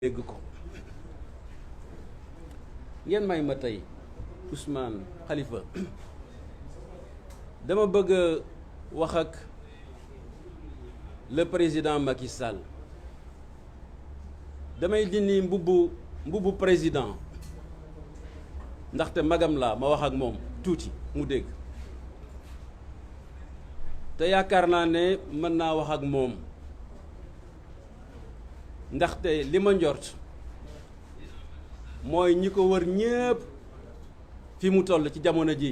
dégg ko ngeen may ma tey Ousmane Khalifa dama bëgg wax ak le président Macky Sall damay dindi mbubbu président ndaxte magam laa ma wax ak moom tuuti mu dégg te yaakaar naa ne mën naa wax ak moom ndaxte li ma njort mooy ñi ko wër ñépp fi mu toll ci jamono ji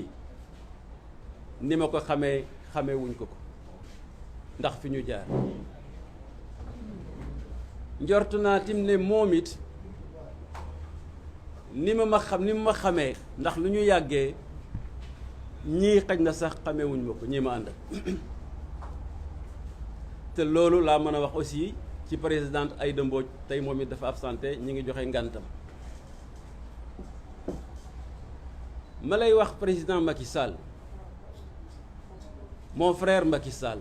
ni ma ko xamee wuñ ko ndax fi ñu jaar njort naa tim ne moom it ni ma xamee ndax lu ñu yàggee ñii xaj na sax xamee wuñ ma ko ñii ma àndal te loolu laa mën a wax aussi ci présidente Aïda Mbodj tey moom it dafa absenté ñi ngi joxe ngantam ma lay wax président Macky Sall mon frère Macky Sall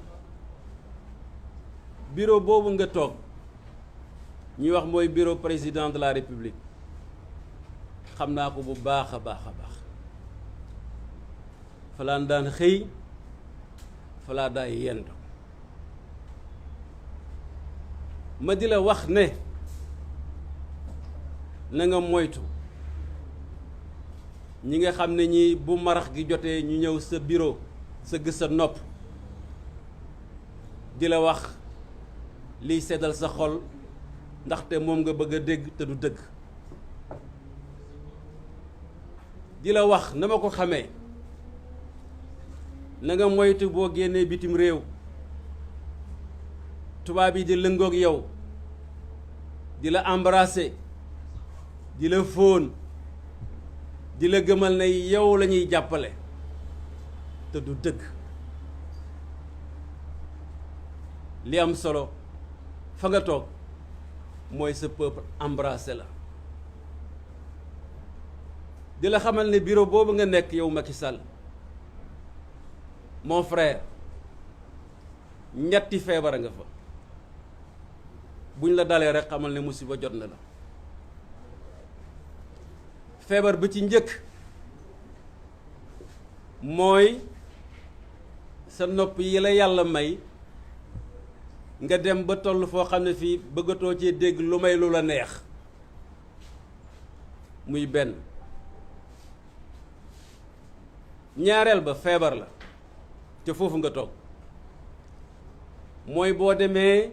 bureau boobu nga toog ñuy wax mooy bureau président de la République xam naa ko bu baax a baax a baax falaa daan xëy falaa daay yendu ma di la wax ne na nga moytu ñi nga xam ne ñi bu marax gi jotee ñu ñëw sa bureau sa gës sa nopp di la wax liy seddal sa xol ndaxte moom nga bëgg a dégg te du dëgg di la wax na ma ko xamee na nga moytu boo génnee bitim réew tubaab yi di lëngoog yow di la embrasser di la fóon di la gëmal ne yow la ñuy jàppale te du dëgg li am solo fa nga toog mooy sa peuple embrasser la di la xamal ne bureau boobu nga nekk yow Macky Sall mon frère ñetti feebar nga fa buñ la dalee rek xamal ne musiba jot na la feebar bi ci njëkk mooy sa nopp yi la yàlla may nga dem ba toll foo xam ne fii bëggatoo cee dégg lu may lu la neex muy benn ñaareel ba feebar la te foofu nga toog mooy boo demee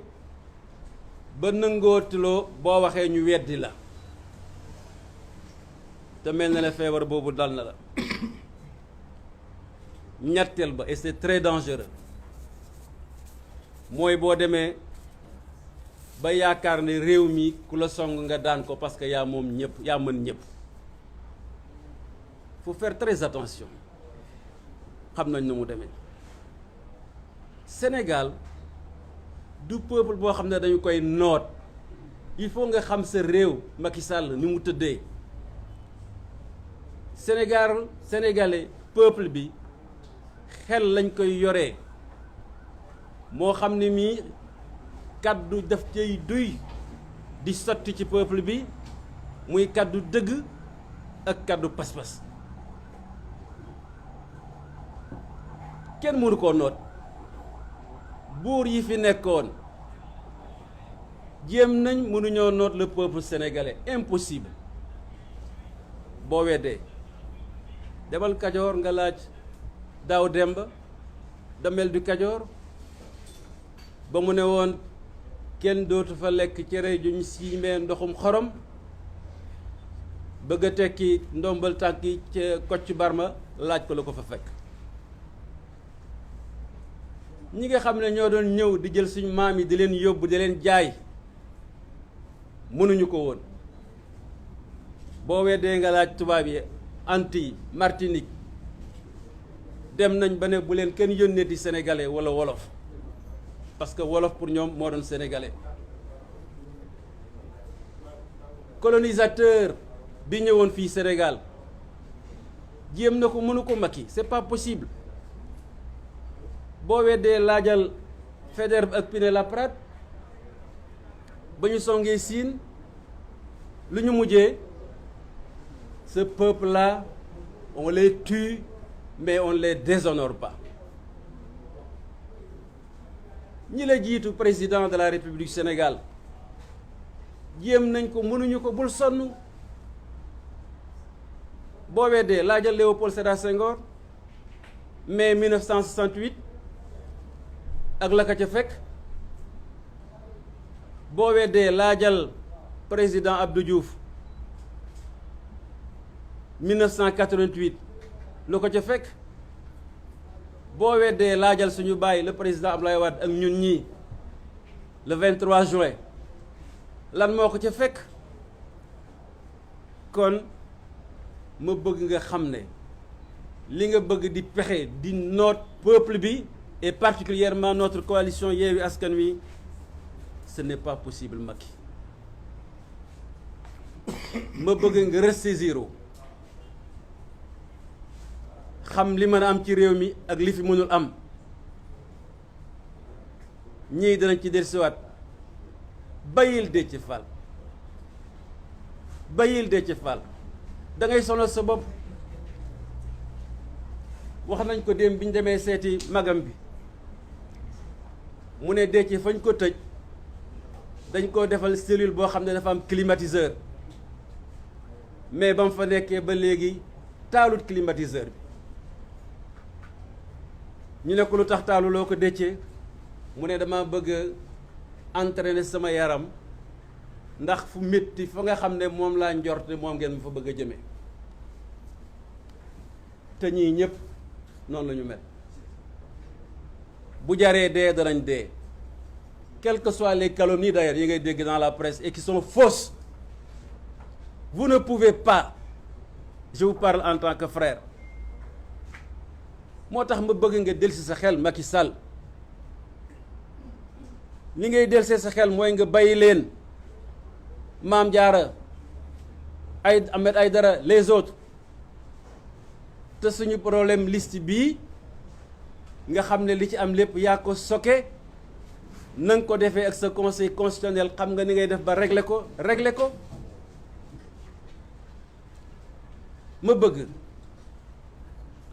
ba nangootuloo boo waxee ñu weddi la te mel na ne feebar boobu dal na la ñetteel ba et c'est très dangereux mooy boo demee ba yaakaar ne réew mi ku la song nga daan ko parce que yaa moom ñëpp yaa mën ñëpp faut faire très attention xam nañ na mu demee Sénégal du peuple boo xam ne dañu koy noot il faut nga xam sa réew Macky Sall ni mu tëddee sénégalais peuple bi xel lañ koy yoree moo xam ne mii kàddu daf cay duy di sotti ci peuple bi muy kàddu dëgg ak kàddu pas-pas kenn mënu koo noot buur yi fi nekkoon jéem nañ mënuñoo noot le peuple sénégalais impossible boo weddee demal Kajoor nga laaj daaw Demba Damel du Kajoor ba mu ne woon kenn dootu fa lekk cere juñ siimee ndoxum xorom bëgg a tekki ndombal tànk yi ca Kocc Barma laaj ko la ko fa fekk ñi nga xam ne ñoo doon ñëw di jël suñu maam yi di leen yóbbu di leen jaay mënuñu ko woon boo weddee nga laaj tubaab yi Antilles Martinique dem nañ ba ne bu leen kenn yónnee di sénégalais wala wolof parce que wolof pour ñoom moo doon sénégalais colonisateur bi ñëwoon fii Sénégal jéem na ko mënu ko Macky c'est pas possible boo weddee laajal Faidherbe ak Pinet-Laprade ba ñu songee Siin lu ñu mujjee ce peuple-là on les tue mais on ne les déshonore pas. ñi la jiitu président de la République du Sénégal jéem nañ ko mënuñu ko bul sonn boo weddee laajal Léopold Sédar Senghor mai 1968 ak la ka ca fekk boo weddee laajal président Abdou Diouf 1988 lu ko ca fekk boo weddee laajal suñu bàyyi le président Abdoulaye Wade ak ñun ñii le 23 juin lan moo ko ca fekk. kon ma bëgg nga xam ne li nga bëgg di pexe di noot peuple bi et particulièrement notre coalition Yewwi Askan Wi ce n'est pas possible Macky. ma bëgg nga ressaisir xam li mën a am ci réew mi ak li fi mënul am ñii danañ ci dellusiwaat. bayil Déthié Fall bayil Déthié Fall da ngay sonal sa bopp. wax nañ ko démb bi ñu demee seeti magam bi mu ne Déthié fañ ko tëj dañ koo defal cellule boo xam ne dafa am climatiseur mais ba mu fa nekkee ba léegi taalut climatiseur bi ñu ne ko lu tax taaluloo ko Déthié mu ne dama bëgg entraîner sama yaram ndax fu métti fa nga xam ne moom laa njort moom ngeen ma fa bëgg a jëme te ñii ñëpp noonu la ñu mel bu jaree dee danañ dee quelles que soient les calomnies d'ailleurs yi ngay dégg dans la presse et qui sont fausses vous ne pouvez pas je vous parle en tant que frère moo tax ma bëgg nga delsi sa xel Macky Sall li ngay delsee sa xel mooy nga bàyyi leen Mame Diarra Ahmed Aïdara les autres te suñu problème liste bii nga xam ne li ci am lépp yaa ko soke na nga ko defee ak sa conseil constitutionnel xam nga ni ngay def ba régler ko ma bëgg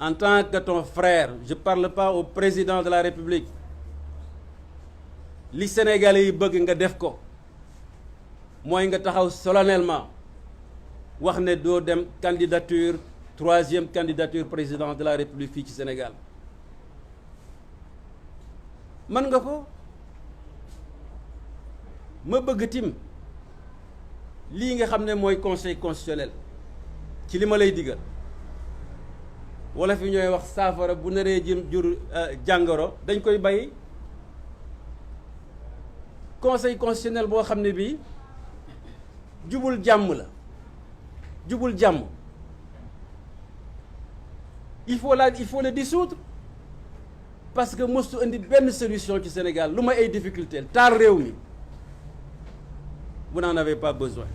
en tant que ton frère je parle pas au président de la République li Sénégalais yi bëgg nga def ko mooy nga taxaw solennellement wax ne doo dem candidature troisième candidature président de la République fii ci Sénégal mën nga ko ma bëgg tim lii nga xam ne mooy conseil constitutionnel ci li ma lay digal wala fi ñooy wax saafara bu naree jur jàngoro dañ koy bàyyi conseil constitutionnel boo xam ne bii jubul jàmm la jubul jàmm il faut le dissoudre parce que mostu indi benn solution ci Sénégal lu ma ay difficulté taal réew mi vous n'en avez pas besoin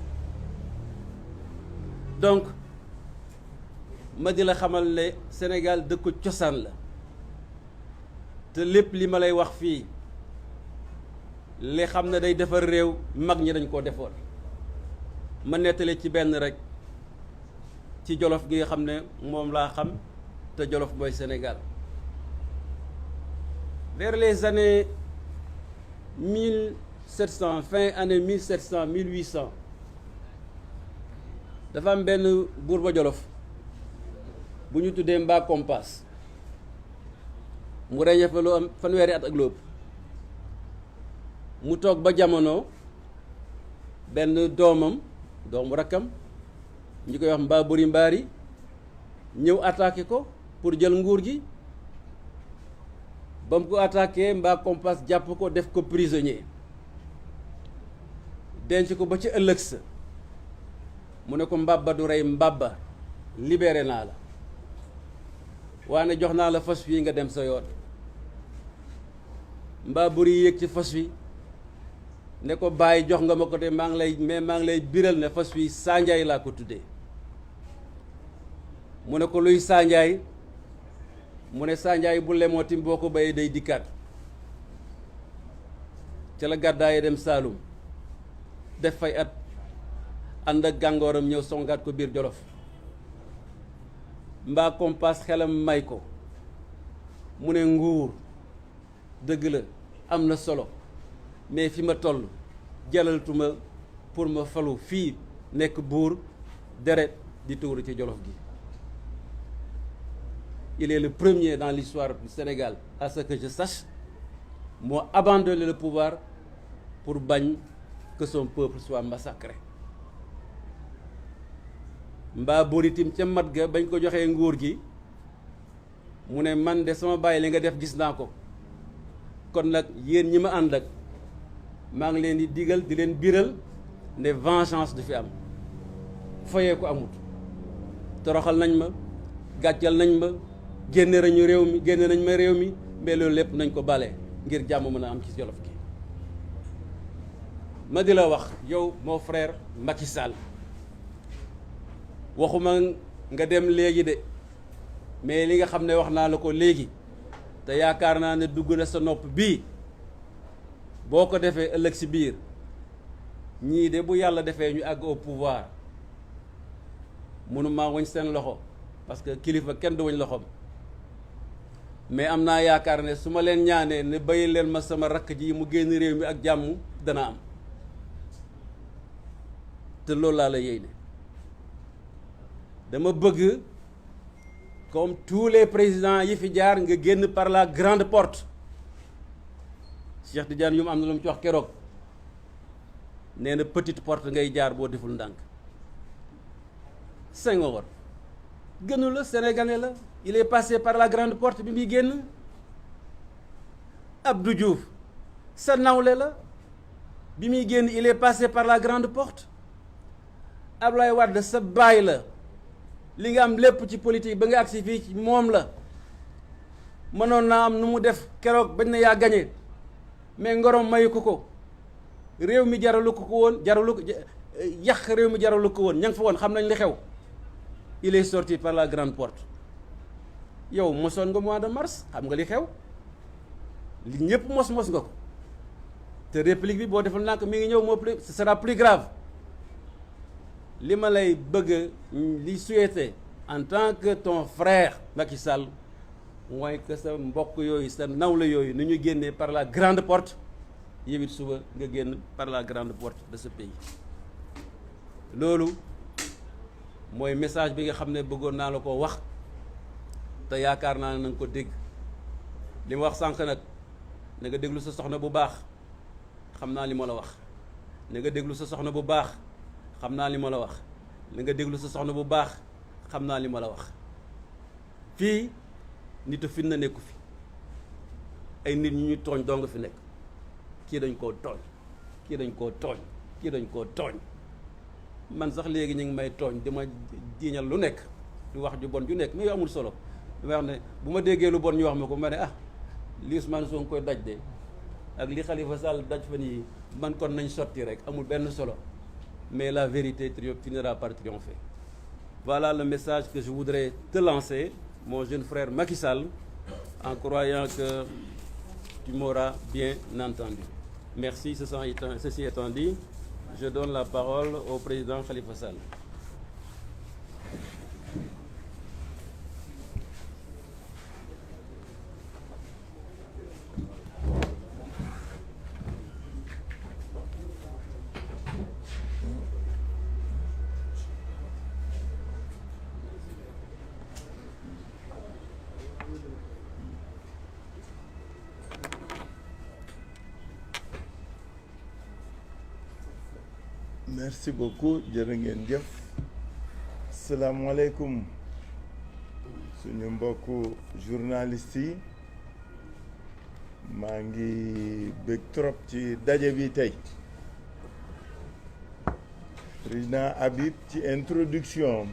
donc ma di la xamal ne Sénégal dëkku cosaan la te lépp li ma lay wax fii li xam ne day defar réew mag ñi dañ koo defoon ma nettali ci benn rek ci Jolof gi nga xam ne moom laa xam te Jolof mooy Sénégal vers les années 1700 fin année 1700 1800 dafa am benn buur ba Jolof bu ñu tuddee Mbaa Kompas mu reñe fa lu am fanweeri at ak lu ëpp mu toog ba jamono benn doomu rakkam ñu koy wax Mbaa Buri Mbaari ñëw attaqué ko pour jël nguur gi ba mu ko attaqué Mbaa Kompas jàpp ko def ko prisonnier denc ko ba ci ëllëg sa mu ne ko mbabba du rey mbabba libéré naa la waane jox naa la fas wi nga dem sa yoon Mbaa Buri yéeg ci fas wi ne ko bàyyi jox nga ma ko te maa ngi lay biral ne fas wi Sanjaay laa ko tuddee mu ne ko luy Sanjaay mu ne Sanjaay bu lemootim boo ko bayee day dikkaat ca la gàddaaye dem Saalum def fay at ànd ak gàngooram ñëw songaat ko biir Jolof mbaa kompaas xelam may ko mu ne nguur dëgg la am na solo mais fi ma toll jëlalatuma pour ma falu fii nekk buur deret di tuuru ci Jolof gi. Il est le premier dans l'histoire du Sénégal, à ce que je sache, moo abandonné le pouvoir pour bañ que son peuple soit massacré. mbaa boritim ca mat ga bañ ko joxee nguur gi mu ne man de sama bàyyi li nga def gis naa ko kon nag yéen ñi ma ànd ak maa ngi leen di digal di leen biral ne vengeance du fi am fayee ko amut toroxal nañ ma gàccal nañ ma génne nañu réew mi génne nañ ma réew mi mais loolu lépp nañ ko bale ngir jàmm mën a am ci Jolof gi ma di la wax yow mon frère Macky Sall waxuma nga dem léegi de mais li nga xam ne wax naa la ko léegi te yaakaar naa ne dugg na sa nopp bii boo ko defee ëllëg si biir ñii de bu yàlla defee ñu àgg au pouvoir mënuma wañ seen loxo parce que kilifa kenn du wañ loxoom mais am naa yaakaar ne su ma leen ñaanee ne bàyyi leen ma sama rakk ji mu génn réew mi ak jàmm dana am te loolu laa la yéene dama bëgg comme tous les présidents yi fi jaar nga génn par la grande porte Cheikh Tidiane Youm am na lu mu ci wax keroog nee na petite porte ngay jaar boo deful ndànk Senghor gënu la sénégalais la il est passé par la grande porte bi muy génn Abdou Diouf sa nawle la bi muy génn il est passé par la grande porte Ablaye Wade sa baay la li nga am lépp ci politique ba nga agsi fii ci moom la mënoon naa am nu mu def keroog bañ na yaa gañe mais ngorom mayu ko réew mi jaralu ko woon jaralu ko yàq réew mi jaralu ko woon ña nga fa woon xam nañ li xew il est sorti par la grande porte yow mosoon nga mois de mars xam nga li xew li ñëpp mos nga ko te réplique bi boo defal nak mi ngi ñëw moo plus ce sera plus grave li ma lay bëgg li souhaiter en tant que ton frère Macky Sall mooy que sa mbokk yooyu sa nawla yooyu ni ñu génnee par la grande porte yow it suba nga génn par la grande porte de ce pays loolu mooy message bi nga xam ne bëggoon naa la ko wax te yaakaar naa ne na nga ko dégg li ma wax sànq nag na nga déglu sa soxna bu baax xam naa li ma la wax na nga déglu sa soxna bu baax xam naa li ma la wax na nga déglu sa soxna bu baax xam naa li ma la wax fii nitu fin na nekku fi ay nit ñu ñu tooñ doo nga fi nekk kii dañ koo tooñ kii dañ koo tooñ kii dañ koo tooñ man sax léegi ñu ngi may tooñ di ma jiiñal lu nekk di wax ju bon ju nekk mais yow amul solo damay wax ne bu ma déggee lu bon ñu wax ma ko ma ne ah li Ousmane Sonko koy daj de ak li Khalifa Sall daj fa nii man kon nañ sotti rek amul benn solo mais la vérité finira par triompher. Voilà le message que je voudrais te lancer, mon jeune frère Macky Sall, en croyant que tu m'auras bien entendu. Merci, ceci étant dit, je donne la parole au président Khalifa Sall. Merci beaucoup jërë ngeen jëf salaamaaleykum suñu mbokku journaliste yi maa ngi bëgg trop ci daje bi tey président Habib ci introduction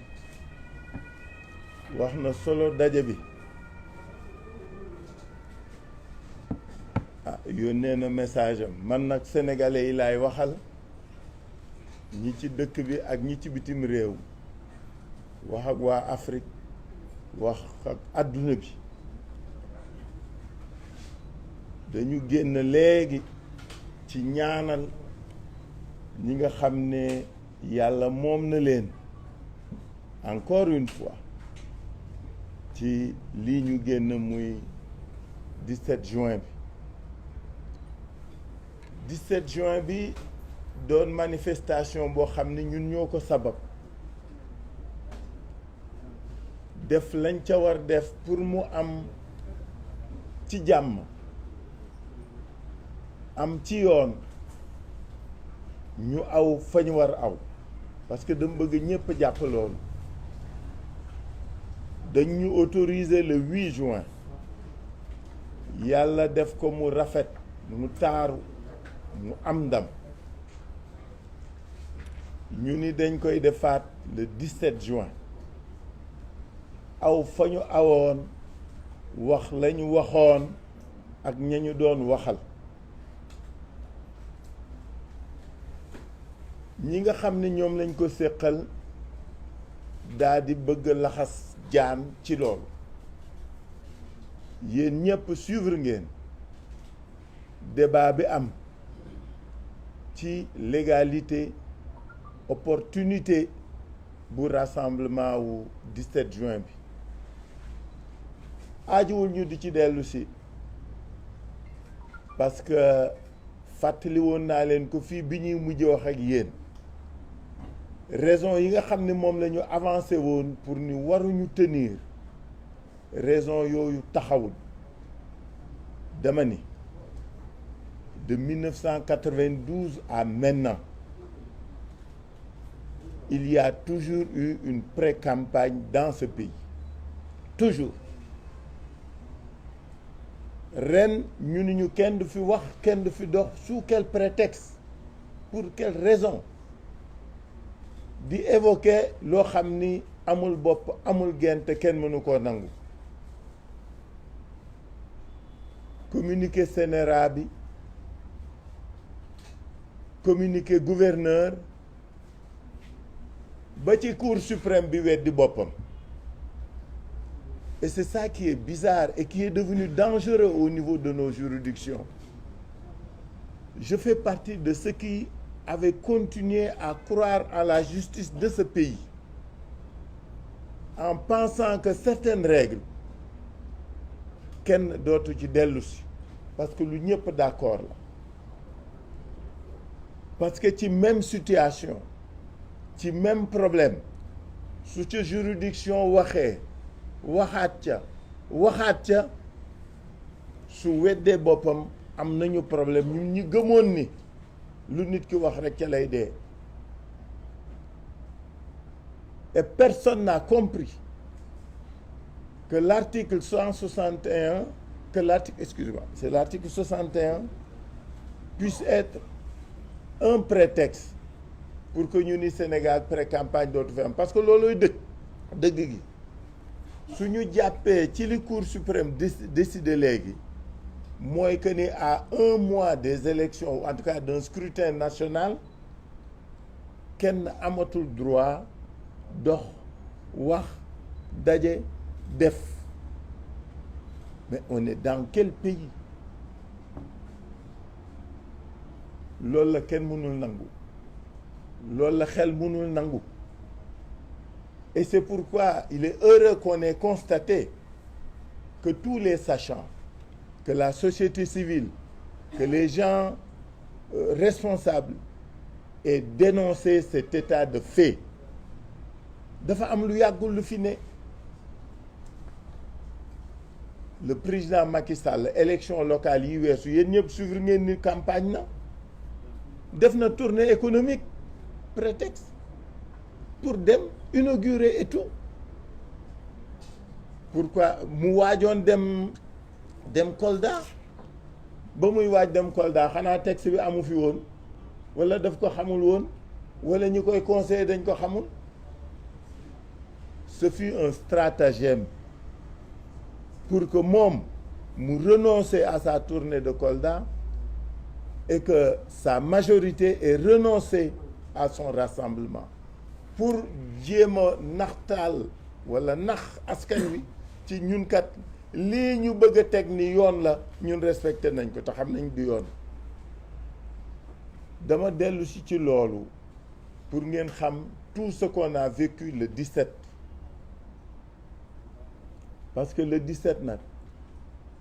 wax na solo daje bi yónnee na message am man nag sénégalais yi laay waxal ñi ci dëkk bi ak ñi ci bitim réew wax ak waa Afrique wax ak àdduna bi dañu génn léegi ci ñaanal ñi nga xam ne yàlla moom na leen encore une fois ci lii ñu génn muy 17 juin bi 17 juin bi doon manifestation boo xam ne ñun ñoo ko sabab def lañ ca war def pour mu am ci jàmm am ci yoon ñu aw fa ñu war aw parce que dama bëgg ñëpp jàpp loolu dañ ñu autoriser le 8 juin yàlla def ko mu rafet mu taaru mu am ndam ñu ni dañ koy defaat le 17 juin aw fa ñu awoon wax lañu waxoon ak ña ñu doon waxal ñi nga xam ne ñoom lañ ko séqal daal di bëgg laxas jaan ci loolu yéen ñëpp suivre ngeen débat bi am ci légalité opportunité bu rassemblement wu 17 juin bi aajuwul ñu di ci dellu si parce que fàttali woon naa leen ko fii bi ñuy mujj wax ak yéen raison yi nga xam ne moom la ñu avancé woon pour ni waruñu tenir raison yooyu taxawul dama ni de 1992 à maintenant il y a toujours eu une pré-campagne dans ce pays toujours ren ñu ni ñu kenn du fi wax kenn du fi dox sous quel prétexte pour quelle raison di évoquer loo xam ni amul bopp amul gent kenn mënu koo nangu communiqué CNRA bi communiqué gouverneur ba ci cour suprême bi weddi boppam et c'est ça qui est bizarre et qui est devenu dangereux au niveau de nos juridictions je fais partie de ceux qui avaient continué à croire en la justice de ce pays en pensant que certaines règles kenn dootu ci dellu si parce que lu ñëpp d'accord la parce que ci même situation ci même problème su ca juridiction waxee waxaat ca su weddee boppam am nañu problème ñun ñi gëmoon ni lu nit ki wax rek ca lay dee et personne n'a compris que l'article 161 que l'article excusez-moi c'est l'article 61 puisse être un prétexte pour que ñu ni Sénégal pré-campagne dootu fi am parce que loolooy dëgg gi su ñu jàppee ci li Cour suprême décidé léegi mooy que ni à 1 mois des élections ou en tout cas d'un scrutin national kenn amatul droit dox wax daje def mais on est dans quel pays loolu la kenn mënul nangu loolu la xel mënul nangu et c'est pourquoi il est heureux qu'on ait constaté que tous les sachants que la société civile que les gens responsables aient dénoncé cet état de fait dafa am lu yàggul lu fi ne le président Macky Sall élection locale yi weesu yéen ñëpp suivre ngeen ni campagne na def na tournée économique prétexte pour dem inaugurer et tout pourquoi mu waajoon dem Kolda ba muy waaj dem Kolda xanaa texte bi amu fi woon wala daf ko xamul woon wala ñi koy conseiller dañ ko xamul ce fut un stratagème pour que moom mu renoncer à sa tournée de Kolda et que sa majorité ait renoncé à son rassemblement pour jéem a naxtaal wala nax askan wi ci ñun kat lii ñu bëgg a teg ni yoon la ñun respecté nañ ko te xam nañ du yoon dama dellu si ci loolu pour ngeen xam tout ce qu'on a vécu le 17 parce que le 17 nag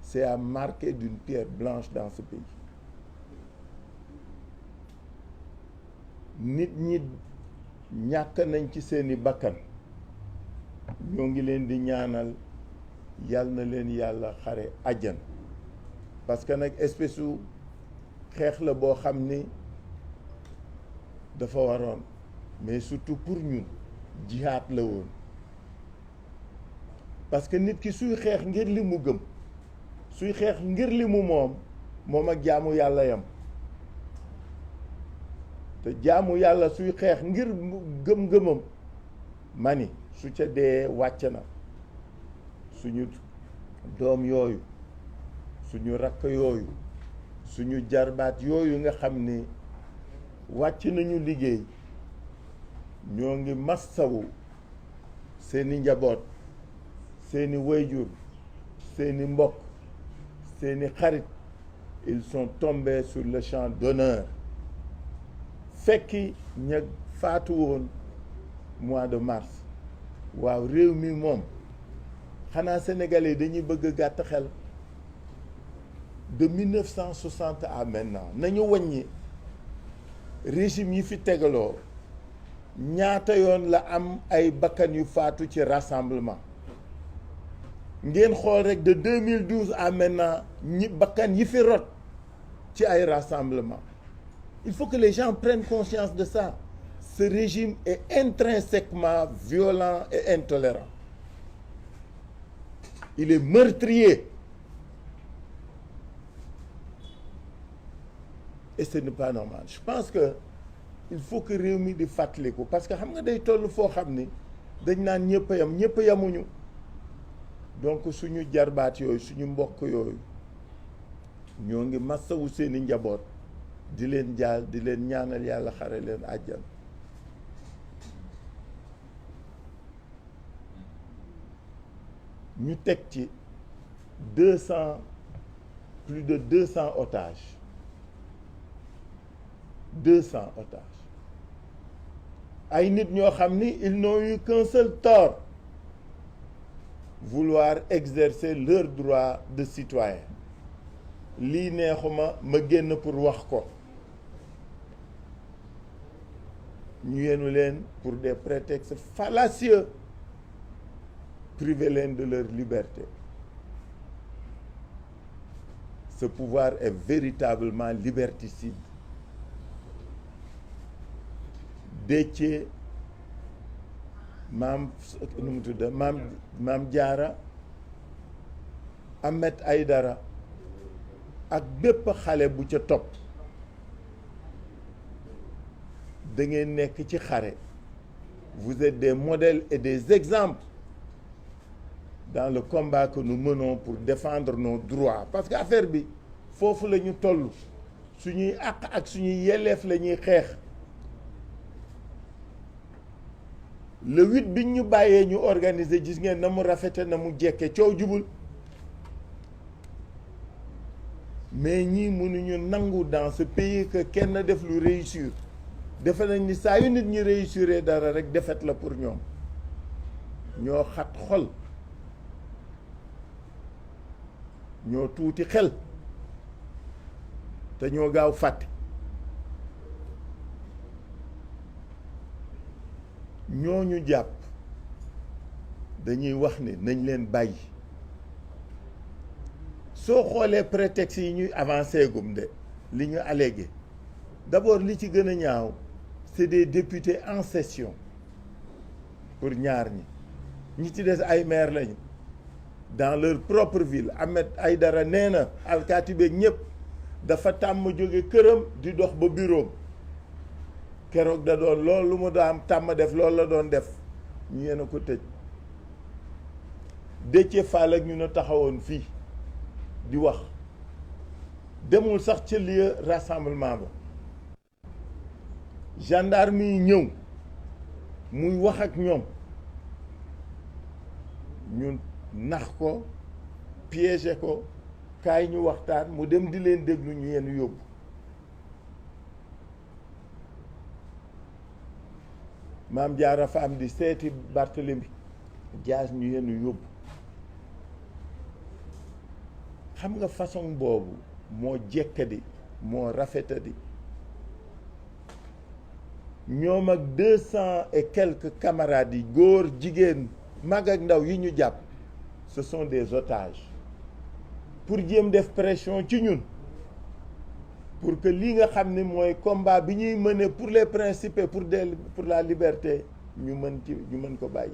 c'est à marquer d'une pierre blanche dans ce pays nit ñi ñàkk nañ ci seeni bakkan ñoo ngi leen di ñaanal yal na leen yàlla xare àjjan parce que nag espèce u xeex la boo xam ni dafa waroon mais surtout pour ñun jihaad la woon parce que nit ki suy xeex ngir li mu gëm suy xeex ngir li mu moom ak jaamu yàlla yam te jaamu yàlla suy xeex ngir gëm-gëmam mani su ca dee wàcc na suñu doom yooyu suñu rakk yooyu suñu jarbaat yooyu nga xam ni wàcc nañu liggéey ñoo ngi massawu seeni njaboot seeni wayjur seeni mbokk seeni xarit ils sont tombés sur le champ d'honneur fekki ña faatu woon mois de mars waaw réew mi moom xanaa sénégalais dañuy bëgg a gàtt xel de 1960 à maintenant nañu wàññi régime yi fi tegaloo ñaata yoon la am ay bakkan yu faatu ci rassemblement ngeen xool rek de 2012 à maintenant ñi bakkan yi fi rot ci ay rassemblement il faut que les gens prennent conscience de ça ce régime est intrinsèquement violent et intolérant il est meurtrier et ce n'est pas normal je pense que il faut que réew mi di fàttaliku parce que xam nga day toll foo xam ni dañ naan ñëpp a yam ñëpp a yamuñu donc suñu jarbaat yooyu suñu mbokk yooyu ñoo ngi massawu seeni njaboot di leen jaal di leen ñaanal yàlla xare leen àjjan ñu teg ci plus de 200 otages 200 otages ay nit ñoo xam ni ils n'ont eu qu'un seul tort vouloir exercer leur droit de citoyen lii neexuma ma génn pour wax ko ñu yenu leen pour des prétextes fallacieux priver leen de leur liberté ce pouvoir est véritablement liberticide Déthié maam nu mu tudd maam Diarra Ahmed Aïdara ak bépp xale bu ca topp da ngeen nekk ci xare vous êtes des modèles et des exemples dans le combat que nous menons pour défendre nos droits parce que affaire bi foofu la ñu toll suñuy àq ak suñuy yelleef la ñuy xeex le 8 biñ ñu bàyyee ñu organiser gis ngeen na mu rafete na mu jekke coow jubul mais ñii mënuñu nangu dans ce pays que kenn def lu réussir defe nañ ni saa yu nit ñi réussir dara rek défaite la pour ñoom ñoo xat xol ñoo tuuti xel te ñoo gaaw fàtte ñooñu jàpp dañuy wax ni nañ leen bàyyi soo xoolee prétexte yi ñuy avancé gum de li ñu allégué d'abord li ci gën a ñaaw c'est des députés en session pour ñaar ñi ci des ay maire lañu dans leur propre ville Ahmed Aïdara nee na alkaati beeg ñëpp dafa tàmm jóge këram di dox ba bureau keroog da doon loolu lu mu daan tàmm def loolu la doon def ñu yéen a ko tëj Déthié Fall ak ñu ne taxawoon fii di wax demul sax ca lieu rassemblement ba gendarme yi ñëw muy wax ak ñoom ñu nax ko piégé ko kaay ñu waxtaan mu dem di leen déglu ñu yenn yóbbu Maam Jaara Faam di seeti Barthélemy Dias ñu yenu yóbbu. xam nga façon boobu moo jekkadi moo rafetadi ñoom ak 200 et quelques camarades yi góor jigéen mag ak ndaw yi ñu jàpp ce sont des otages pour jéem def pression ci ñun pour que li nga xam ni mooy combat bi ñuy mener pour les principes et pour la liberté ñu mën ko bàyyi.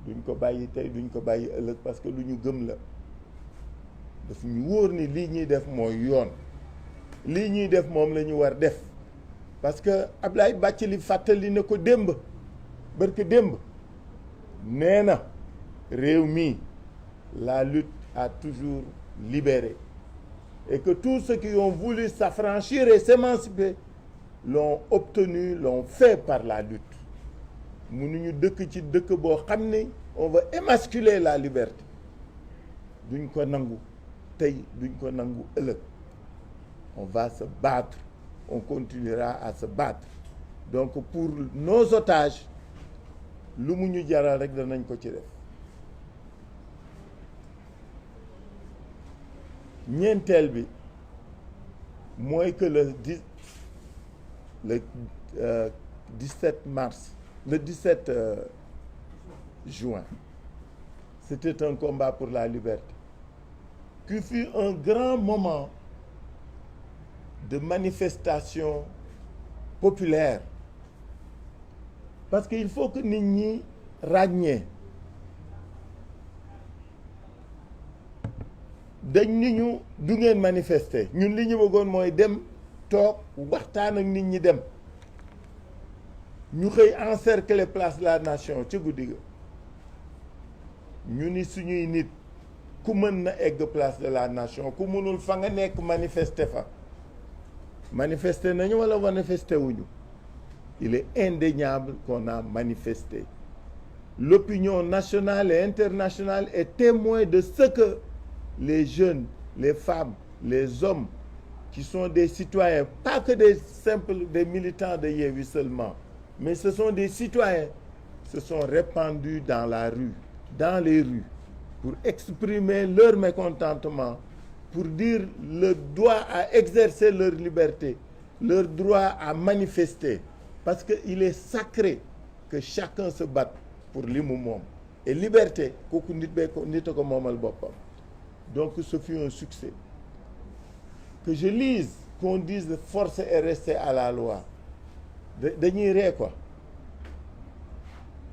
duñ ko bàyyi tey duñ ko bàyyi ëllëg parce que lu ñu gëm la daf ñu wóor ni lii ñuy def mooy yoon lii ñuy def moom la ñu war def parce que Ablaye Bathily fàttali na ko démb barke démb nee na réew mi la lutte a toujours libéré et que tous ceux qui ont voulu s'affranchir et s'émanciper l'ont obtenu, l'ont fait par la lutte. mënuñu dëkk ci dëkk boo xam ne on va émasculer la liberté duñ ko nangu tey duñ ko nangu ëllëg on va se battre on continuera à se battre donc pour nos otages lu mu ñu jaral rek danañ ko ci def. ñeenteel bi mooy que le 17 mars le 17 juin c'était un combat pour la liberté qui fut un grand moment de manifestation populaire parce que il faut que nit ñi ràññee dañ ni ñu du ngeen manifester ñun li ñu bëggoon mooy dem toog waxtaan ak nit ñi dem ñu xëy encercler place de la nation ci guddi ga ñu ni suñuy nit ku mën na egg place de la nation ku mënul fa nga nekk manifester fa manifester nañu wala manifester wuñu il est indéniable qu'on a manifesté l'opinion nationale et internationale est témoin de ce que les jeunes, les femmes, les hommes qui sont des citoyens, pas que des militants de Yewwi seulement, mais ce sont des citoyens, se sont répandus dans la rue, dans les rues, pour exprimer leur mécontentement, pour dire le droit à exercer leur liberté, leur droit à manifester, parce qu'il est sacré que chacun se batte pour li mu moom et liberté kooku nit a ko moomal boppam. Donc ce fut un succès. Que je lise, qu'on dise force et rester à la loi. Dañuy ree quoi.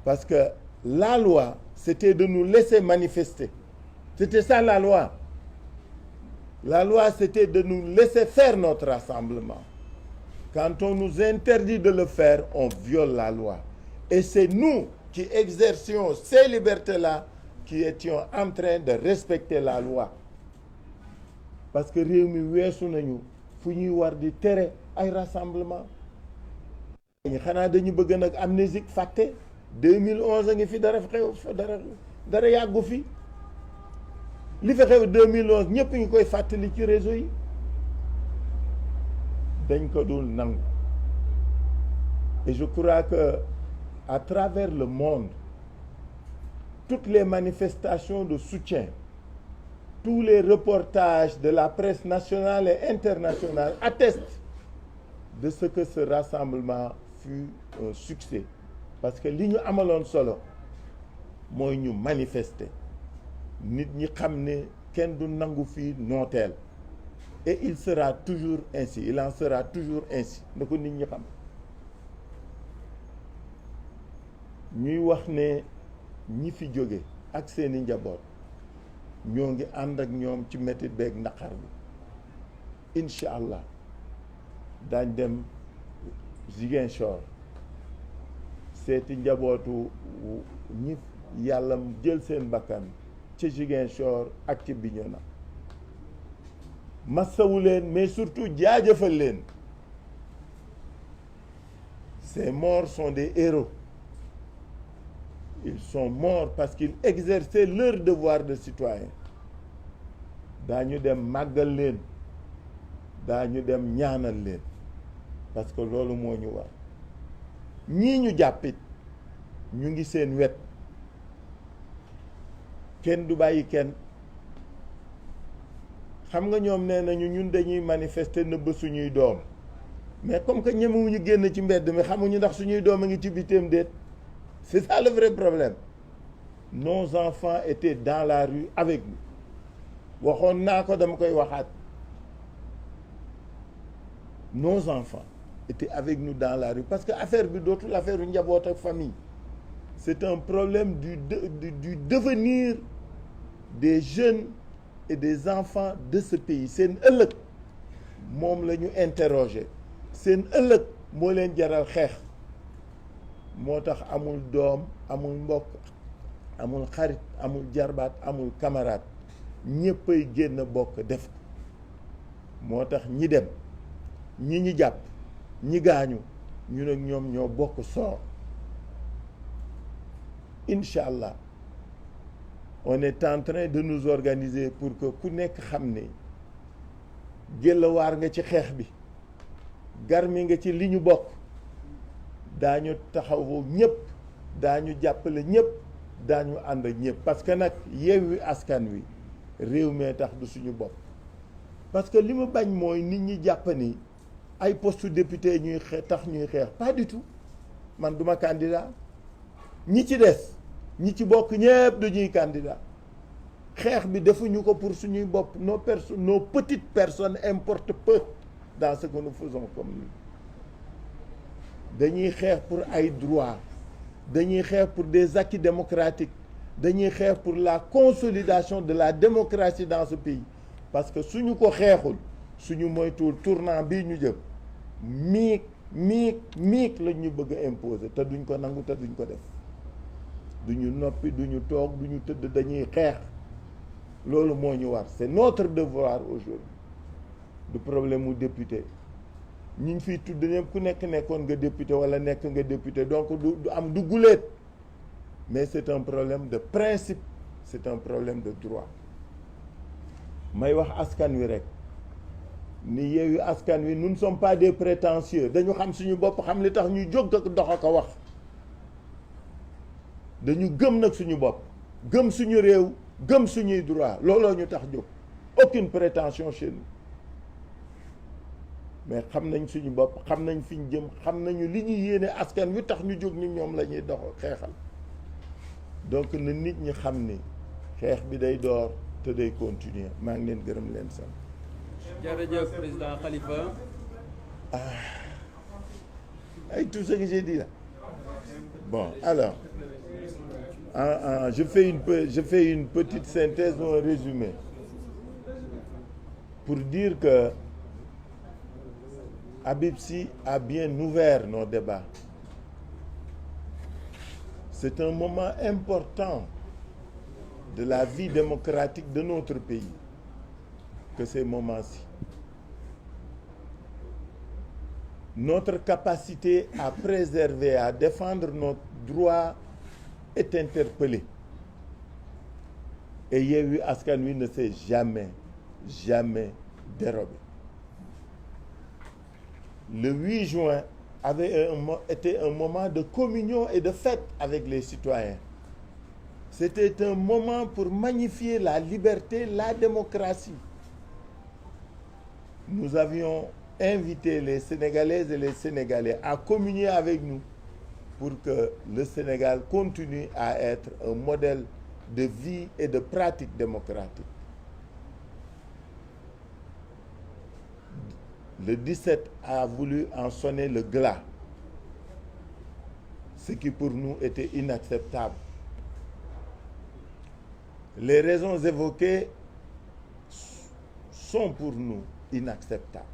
Parce que la loi, c'était de nous laisser manifester. C'était ça la loi. La loi, c'était de nous laisser faire notre rassemblement. Quand on nous interdit de le faire, on viole la loi. Et c'est nous qui exercions ces libertés-là qui étions en train de respecter la loi parce que réew mi weesu nañu fu ñuy war di tere ay rassemblement xanaa dañu bëgg nag amnésique fàtte 2011 a ngi fi dara xew dara yàggu fi li fi xew 2011 ñëpp ngi koy fàttali ci réseau yi dañ ko dul nangu et je crois que à travers le monde toutes les manifestations de soutien, tous les reportages de la presse nationale et internationale attestent de ce que ce rassemblement fut un succès. Parce que li ñu amaloon solo mooy ñu manifester nit ñi xam ne kenn du nangu fii nooteel et il sera toujours ainsi il en sera toujours ainsi na ko nit ñi xam ñuy wax ne ñi fi jóge ak seeni njaboot ñoo ngi ànd ak ñoom ci métit beeg naqar bi incha allah daañ dem Ziguinchor seeti njabootu ñi yàlla jël seen bakkan ci Ziguinchor ak ci Bignona massawu leen mais surtout jaajëfal leen ces morts sont des héros. Ils sont morts parce qu'ils exerçaient leur devoir de citoyen daañu dem màggal leen daañu dem ñaanal leen parce que loolu moo ñu war ñii ñu jàppit ñu ngi seen wet kenn du bàyyi kenn. xam nga ñoom nee nañu ñun dañuy manifester nëbb suñuy doom mais comme que ñemewuñu génn ci mbedd mi xamuñu ndax suñuy doom a ngi ci bitim déet. C'est ça le vrai problème. Nos enfants étaient dans la rue avec nous. waxoon naa ko dama koy waxaat. Nos enfants étaient avec nous dans la rue parce que affaire bi dootul affaire u njaboot ak famille. C'est un problème du devenir des jeunes et des enfants de ce pays. seen ëllëg moom la ñu interroger. seen ëllëg moo leen jaral xeex. moo tax amul doom amul mbokk amul xarit amul jarbaat amul camarade ñéppay génn bokk def ko moo tax ñi dem ñi jàpp ñi gaañu ñun ak ñoom ñoo bokk soo incha allah on est en train de nous organiser pour que ku nekk xam ne gëllawaar nga ci xeex bi garmi nga ci li ñu bokk daañu taxawu ñëpp daañu jàppale ñëpp daañu ànd ak ñëpp parce que nag Yewwi Askan Wi réew mee tax du suñu bopp. parce que li ma bañ mooy nit ñi jàpp ni ay poste député ñuy tax ñuy xeex pas du tout man duma candidat ñi ci des ñi ci bokk ñëpp dañuy candidat xeex bi defuñu ko pour suñuy bopp nos petites personnes importent peu dans ce que nous faisons comme nous. dañuy xeex pour ay droits dañuy xeex pour des acquis démocratiques dañuy xeex pour la consolidation de la démocratie dans ce pays parce que suñu ko xeexul suñu moytuwul tournant bii ñu jëm miig lañ ñu bëgg a imposer te duñ ko nangu te duñ ko def duñu noppi duñu toog duñu tëdd dañuy xeex loolu moo ñu war c'est notre devoir aujourd'hui du problème mu député ñi ñu fiy tudd ñëpp ku nekkoon nga député wala nekk nga député donc du am du guléet mais c'est un problème de principe c'est un problème de droit may wax askan wi rek ni Yewwi Askan Wi nous ne sommes pas des prétentieux dañu xam suñu bopp xam li tax ñuy jóg ak dox ak a wax dañu gëm nag suñu bopp gëm suñu réew gëm suñuy droit looloo ñu tax jóg aucune prétention chez nous mais xam nañ suñu bopp xam nañ fi ñu jëm xam nañu li ñuy yéene askan wi tax ñu jóg ni ñoom la ñuy dox xeexal donc na nit ñi xam ni xeex bi day door te day continuer maa ngi leen gërëm leen sant. jërëjëf président Khalifa. Avec tout ce que j'ai dit là. Bon, alors, je fais une petite synthèse ou un résumé pour dire que Habib Sy a bien ouvert nos débats. C'est un moment important de la vie démocratique de notre pays que ces moments-ci. Notre capacité à préserver, à défendre notre droit est interpellée. Et Yewwi Askan Wi ne s'est jamais dérobé. Le 8 juin avait été un moment de communion et de fête avec les citoyens. C'était un moment pour magnifier la liberté, la démocratie. Nous avions invité les Sénégalaises et les Sénégalais à communier avec nous pour que le Sénégal continue à être un modèle de vie et de pratique démocratique. Le 17 a voulu en sonner le glas, ce qui pour nous était inacceptable. Les raisons évoquées sont pour nous inacceptables.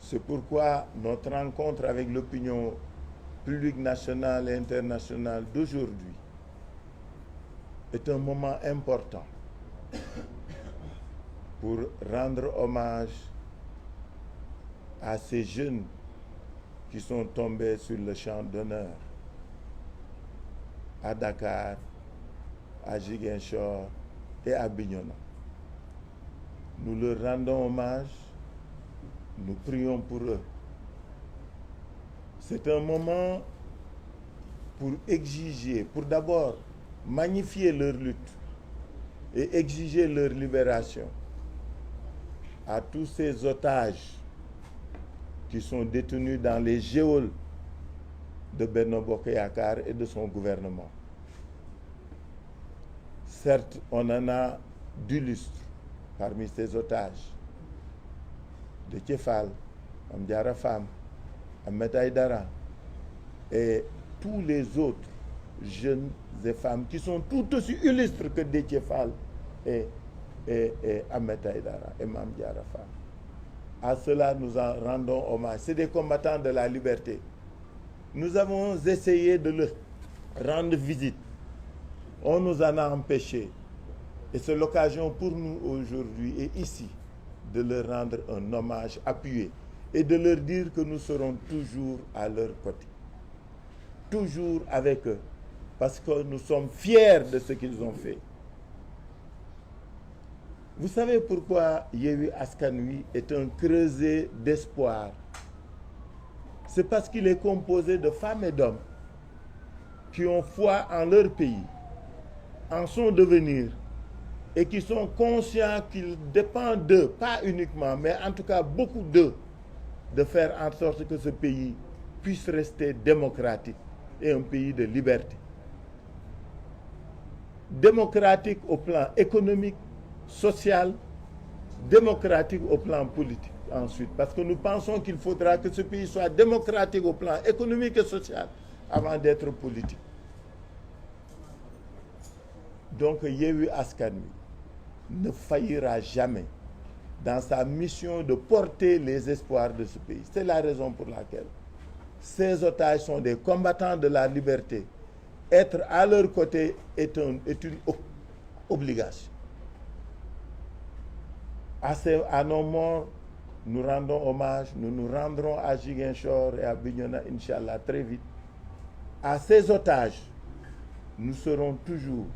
C'est pourquoi notre rencontre avec l'opinion publique nationale et internationale d'aujourd'hui est un moment important pour rendre hommage à ces jeunes qui sont tombés sur le champ d'honneur à Dakar, à Ziguinchor et à Bignona. Nous leur rendons hommage, nous prions pour eux C'est un moment pour exiger, pour d'abord magnifier leur lutte et exiger leur libération à tous ces otages qui sont détenus dans les geôles de Benno Bokk Yakaar et de son gouvernement. Certes, on en a d'illustres parmi ces otages. Déthié Fall, Mame Diarra Fam, Ahmed Aïdara et tous les autres jeunes et femmes qui sont tout aussi illustres que Déthié Fall et Ahmed Aïdara et Mame Diarra Fam. À cela, nous en rendons hommage. C'est des combattants de la liberté. Nous avons essayé de leur rendre visite. On nous en a empêchés. Et c'est l'occasion pour nous aujourd'hui et ici de leur rendre un hommage appuyé et de leur dire que nous serons toujours à leur côté. Toujours avec eux. Parce que nous sommes fiers de ce qu'ils ont fait. Vous savez pourquoi Yewwi Askan Wi est un creuset d'espoir? C'est parce qu'il est composé de femmes et d'hommes qui ont foi en leur pays, en son devenir, et qui sont conscients qu'il dépend d'eux, pas uniquement, mais en tout cas beaucoup d'eux, de faire en sorte que ce pays puisse rester démocratique et un pays de liberté. Démocratique au plan économique, social, démocratique au plan politique ensuite. Parce que nous pensons qu'il faudra que ce pays soit démocratique au plan économique et social avant d'être politique. Donc Yewwi Askan Wi ne faillira jamais dans sa mission de porter les espoirs de ce pays. C'est la raison pour laquelle ces otages sont des combattants de la liberté. Être à leur côté est une obligation. À nos morts, nous rendons hommage, nous nous rendrons à Ziguinchor et à Bignona, Inch'Allah, très vite. À ces otages, nous serons toujours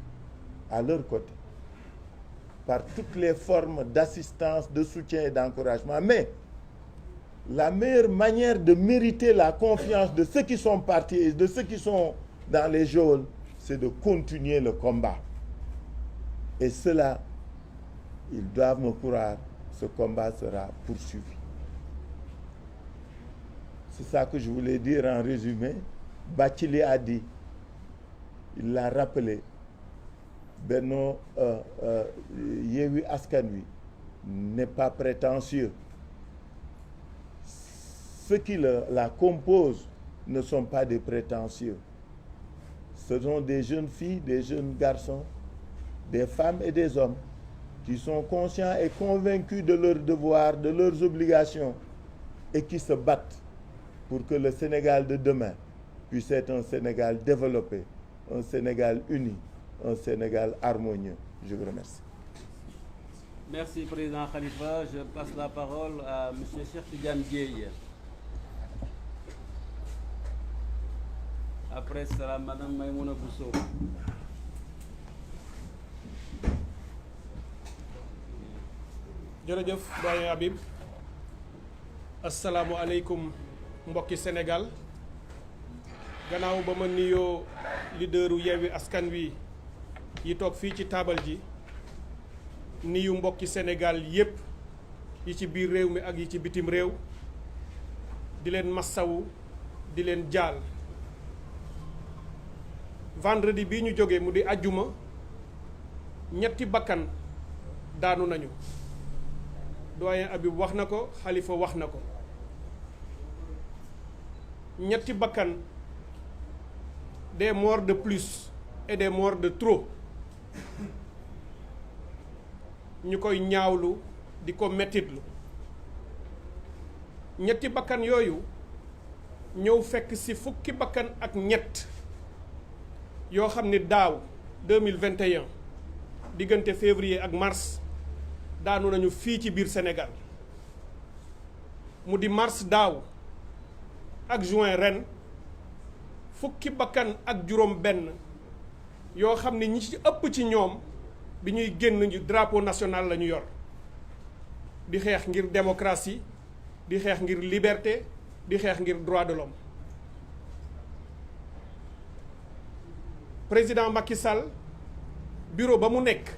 à leur côté, par toutes les formes d'assistance, de soutien et d'encouragement. Mais la meilleure manière de mériter la confiance de ceux qui sont partis et de ceux qui sont dans les geôles, c'est de continuer le combat. Et cela, ils doivent me croire, ce combat sera poursuivi. C'est ça que je voulais dire en résumé. Bathily a dit, il l'a rappelé, Benno Yewwi Askan Wi n'est pas prétentieux. Ceux qui la composent ne sont pas des prétentieux. Ce sont des jeunes filles, des jeunes garçons, des femmes et des hommes qui sont conscients et convaincus de leurs devoirs, de leurs obligations et qui se battent pour que le Sénégal de demain puisse être un Sénégal développé, un Sénégal uni, un Sénégal harmonieux. Je vous remercie. Merci, Président Khalifa. Je passe la parole à M. Cheikh Tidiane Dièye. Après cela, Mme Maïmouna Bousso. jërëjëf doyen Habib asalaamualeykum mbokki Sénégal gannaaw ba ma nuyoo leaderu Yewwi Askan Wi yi toog fii ci taabal ji nuyu mbokki Sénégal yépp yi ci biir réew mi ak yi ci bitim réew di leen massawu di leen jaal vendredi bii ñu jógee mu di àjjuma ñetti bakkan daanu nañu doyen Habib wax na ko Khalifa wax na ko ñetti bakkan des morts de plus et des morts de trop ñu koy ñaawlu di ko mettitlu ñetti bakkan yooyu ñëw fekk ci fukki bakkan ak ñett yoo xam ni daaw 2021 diggante février ak mars daanu nañu fii ci biir Sénégal mu di mars daaw ak juin ren fukki bakkan ak juróom benn yoo xam ne ñi ci ëpp ci ñoom bi ñuy génn ñu drapeau national la ñu yor di xeex ngir démocratie di xeex ngir liberté di xeex ngir droit de l'homme président Macky Sall bureau ba mu nekk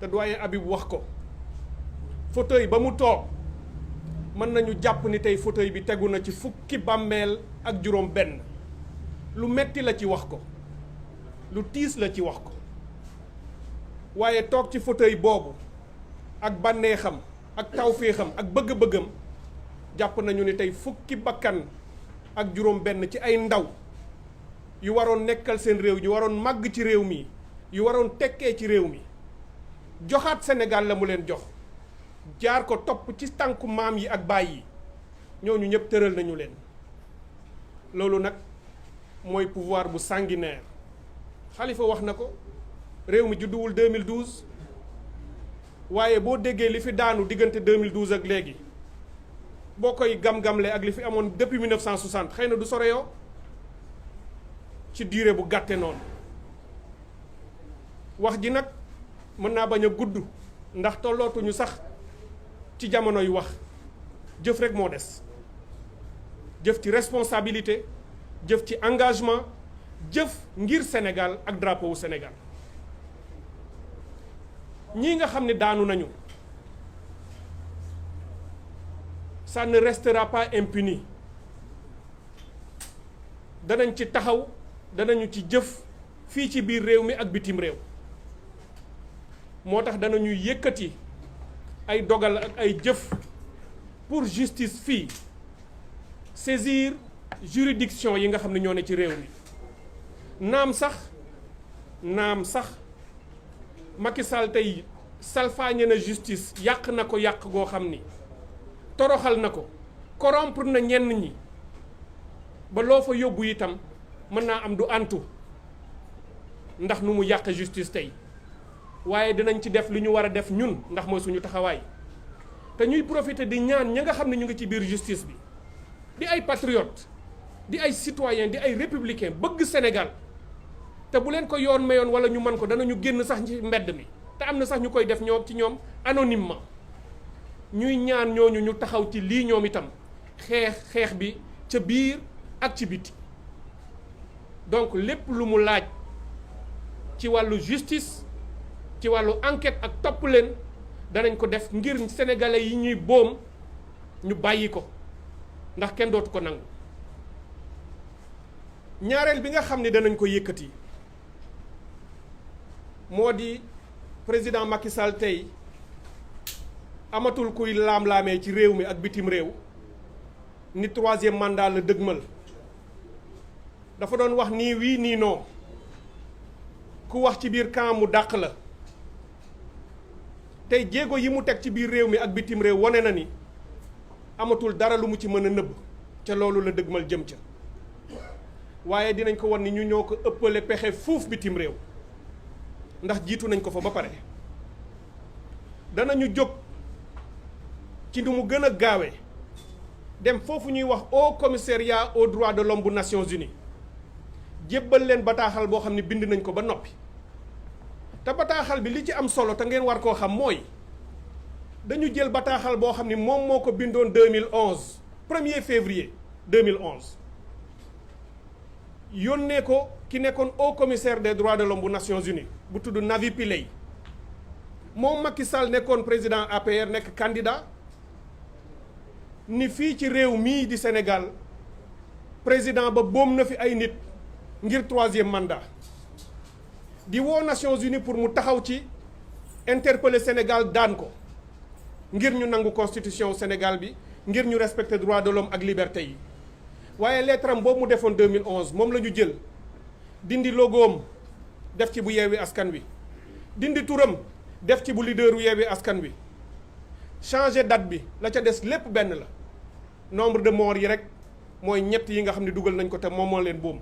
te doyen Habib wax ko fauteuil ba mu toog mën nañu jàpp ni tey fauteuil bi tegu na ci fukki bàmmeel ak juróom benn lu metti la ci wax ko lu tiis la ci wax ko waaye toog ci fauteuil boobu ak bànneexam ak tawféexam ak bëgg-bëggam jàpp nañu ni tey fukki bakkan ak juróom benn ci ay ndaw yu waroon nekkal seen réew yu waroon màgg ci réew mi yu waroon tekkee ci réew mi joxaat Sénégal la mu leen jox jaar ko topp ci tànku maam yi ak baay yi ñooñu ñëpp tëral nañu leen loolu nag mooy pouvoir bu sanguinaire Khalifa wax na ko réew mi judduwul 2012 waaye boo déggee li fi daanu diggante 2012 ak léegi boo koy gam-gamle ak li fi amoon depuis 1960 xëy na du sore yoo ci durée bu gàtte noonu wax ji nag mën naa bañ a gudd ndax tollootuñu sax ci jamono yu wax jëf rek moo des jëf ci responsabilité jëf ci engagement jëf ngir Sénégal ak drapeau wu Sénégal ñii nga xam ne daanu nañu ça ne restera pas impuni danañ ci taxaw danañu ci jëf fii ci biir réew mi ak bitim réew moo tax danañu yëkkati ay dogal ak ay jëf pour justice fii saisir juridiction yi nga xam ne ñoo ne ci réew mi naam sax Macky Sall tey salfaañe na justice yàq na ko yàq goo xam ni toroxal na ko corrompre na ñenn ñi ba loo fa yóbbu itam mën naa am du antu ndax nu mu yàq justice tey waaye dinañ ci def li ñu war a def ñun ndax mooy suñu taxawaay te ñuy profiter di ñaan ña nga xam ne ñu ngi ci biir justice bi di ay patriote di ay citoyen di ay républicain bëgg Sénégal te bu leen ko yoon mayoon wala ñu mën ko danañu génn sax ci mbedd mi te am na sax ñu koy def ñoom ci ñoom anonymement ñuy ñaan ñooñu ñu taxaw ci lii ñoom itam xeex bi ca biir ak ci biti donc lépp lu mu laaj ci wàllu justice ci wàllu enquête ak topp leen danañ ko def ngir sénégalais yi ñuy boom ñu bàyyi ko ndax kenn dootu ko nangu ñaareel bi nga xam ne danañ ko yëkkati moo di président Macky Sall tey amatul kuy laam-laamee ci réew mi ak bitim réew ni troisième mandat la dëgmal dafa doon wax nii wii nii non ku wax ci biir camp mu dàq la tey jéego yi mu teg ci biir réew mi ak bitim réew wane na ni amatul dara lu mu ci mën a nëbb ca loolu la dëgmal jëm ca waaye dinañ ko wan ni ñu ñoo ko ëppale pexe fuuf bitim réew ndax jiitu nañ ko fa ba pare danañu jóg ci nu mu gën a gaawee dem foofu ñuy wax Haut Commissariat aux droits de l'homme bu Nations Unies jébbal leen bataaxal boo xam ne bind nañ ko ba noppi te bataaxal bi li ci am solo te ngeen war koo xam mooy dañu jël bataaxal boo xam ne moom moo ko bindoon 2011 1er février 2011 yónnee ko ki nekkoon Haut Commissaire des droits de l'homme bu Nations Unies bu tudd Navi Pillay moom Macky Sall nekkoon président APR nekk candidat ni fii ci réew mii di Sénégal président ba boom na fi ay nit ngir troisième mandat di woo Nations Unies pour mu taxaw ci interpeller Sénégal daan ko ngir ñu nangu constitution Sénégal bi ngir ñu respecter droit de l'homme ak liberté yi waaye lettre am boobu mu defoon 2011 moom la ñu jël dindi logoom def ci bu Yewwi Askan Wi dindi turam def ci bu leaderu Yewwi Askan Wi changer date bi la ca des lépp benn la nombre de morts yi rek mooy ñett yi nga xam ne dugal nañ ko te moom moo leen boom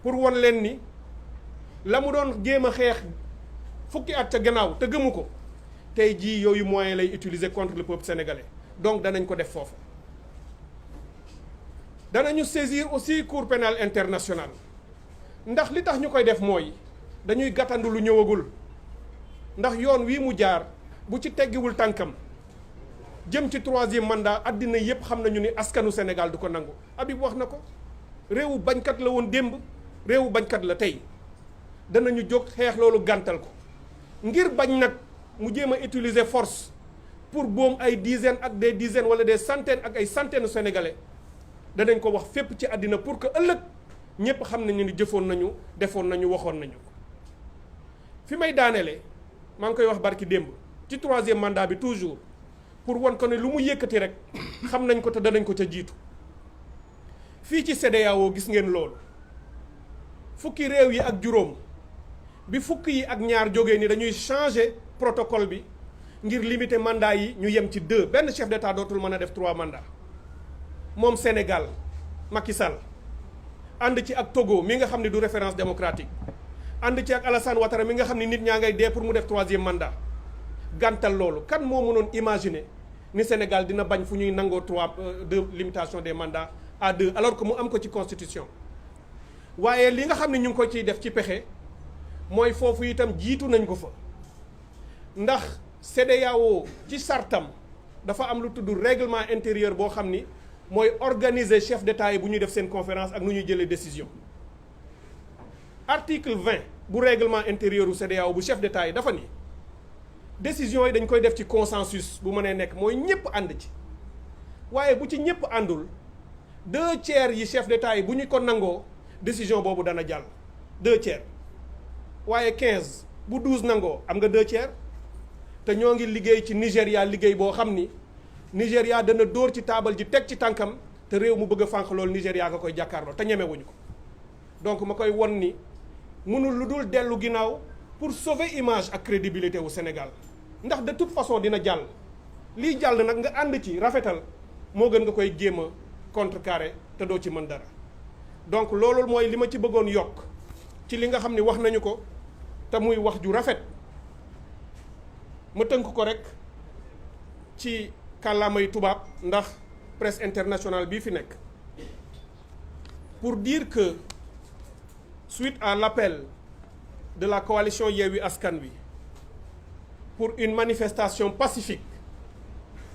pour won leen ni la mu doon jéem a xeex fukki at ca gannaaw te gëmu ko tey jii yooyu moyen lay utiliser contre le peuple sénégalais donc danañ ko def foofu danañu saisir aussi cour pénale internationale ndax li tax ñu koy def mooy dañuy gàttandu lu ñëwagul ndax yoon wii mu jaar bu ci teggiwul tànkam jëm ci troisième mandat àddina yépp xam nañu ni askanu Sénégal du ko nangu Habib wax na ko réewu bañkat la woon démb réewu bañkat la tey danañu jóg xeex loolu gàntal ko ngir bañ nag mu jéem a utiliser force pour boom ay dizaines ak des dizaines wala des centaines ak ay centaines sénégalais danañ ko wax fépp ci àddina pour que ëllëg ñépp xam nañu ni jëfoon nañu defoon nañu waxoon nañu ko fi may daaneele maa ngi koy wax barki démb ci 3e mandat bi toujours pour won ko ne lu mu yëkkati rek xam nañ ko te danañ ko ca jiitu fii ci CEDEAO gis ngeen loolu fukki réew yi ak juróom bi fukk yi ak ñaar jógee ni dañuy changer protocole bi ngir limiter mandat yi ñu yem ci 2 benn chef d'état dootul mën a def 3 mandats moom Sénégal Macky Sall ànd ci ak Togo mi nga xam ne du référence démocratique ànd ci ak Alassane Ouattara mi nga xam ne nit ñaa ngay dee pour mu def 3e mandat gàntal loolu kan moo mënoon imaginer ni Sénégal dina bañ fu ñuy nangoo 2 limitation des mandats à 2 alors que mu am ko ci constitution waaye li nga xam ne ñu ngi ko ciy def ci pexe mooy foofu itam jiitu nañ ko fa ndax CEDEAO ci sartam dafa am lu tudd règlement intérieur boo xam ni mooy organiser chef d'État yi bu ñuy def seen conférence ak nu ñuy jëlee décision article 20 bu règlement intérieur u CEDEAO bu chef d'État yi dafa ni décision yi dañ koy def ci consensus bu mënee nekk mooy ñëpp ànd ci waaye bu ci ñëpp àndul 2/3 yi chef d'État yi bu ñu ko nangoo décision boobu dana jàll 2/3 waaye 15 bu 12 nangoo am nga 2/3 te ñoo ngi liggéey ci Nigéria liggéey boo xam ni Nigéria dana dóor ci taabal ji teg ci tànkam te réew mu bëgg a fànq loolu Nigéria nga koy jàkkaarloo te ñemewuñu ko donc ma koy won ni mënul lu dul dellu ginnaaw pour sauver image ak crédibilité wu Sénégal ndax de toute façon dina jàll lii jàll nag nga ànd ci rafetal moo gën nga koy jéem a contrecarrer te doo ci mën dara donc loolu mooy li ma ci bëggoon yokk ci li nga xam ni wax nañu ko te muy wax ju rafet ma tënk ko rek ci kàllaamay tubaab ndax presse internationale bii fi nekk pour dire que suite à l'appel de la coalition Yewwi Askan Wi pour une manifestation pacifique,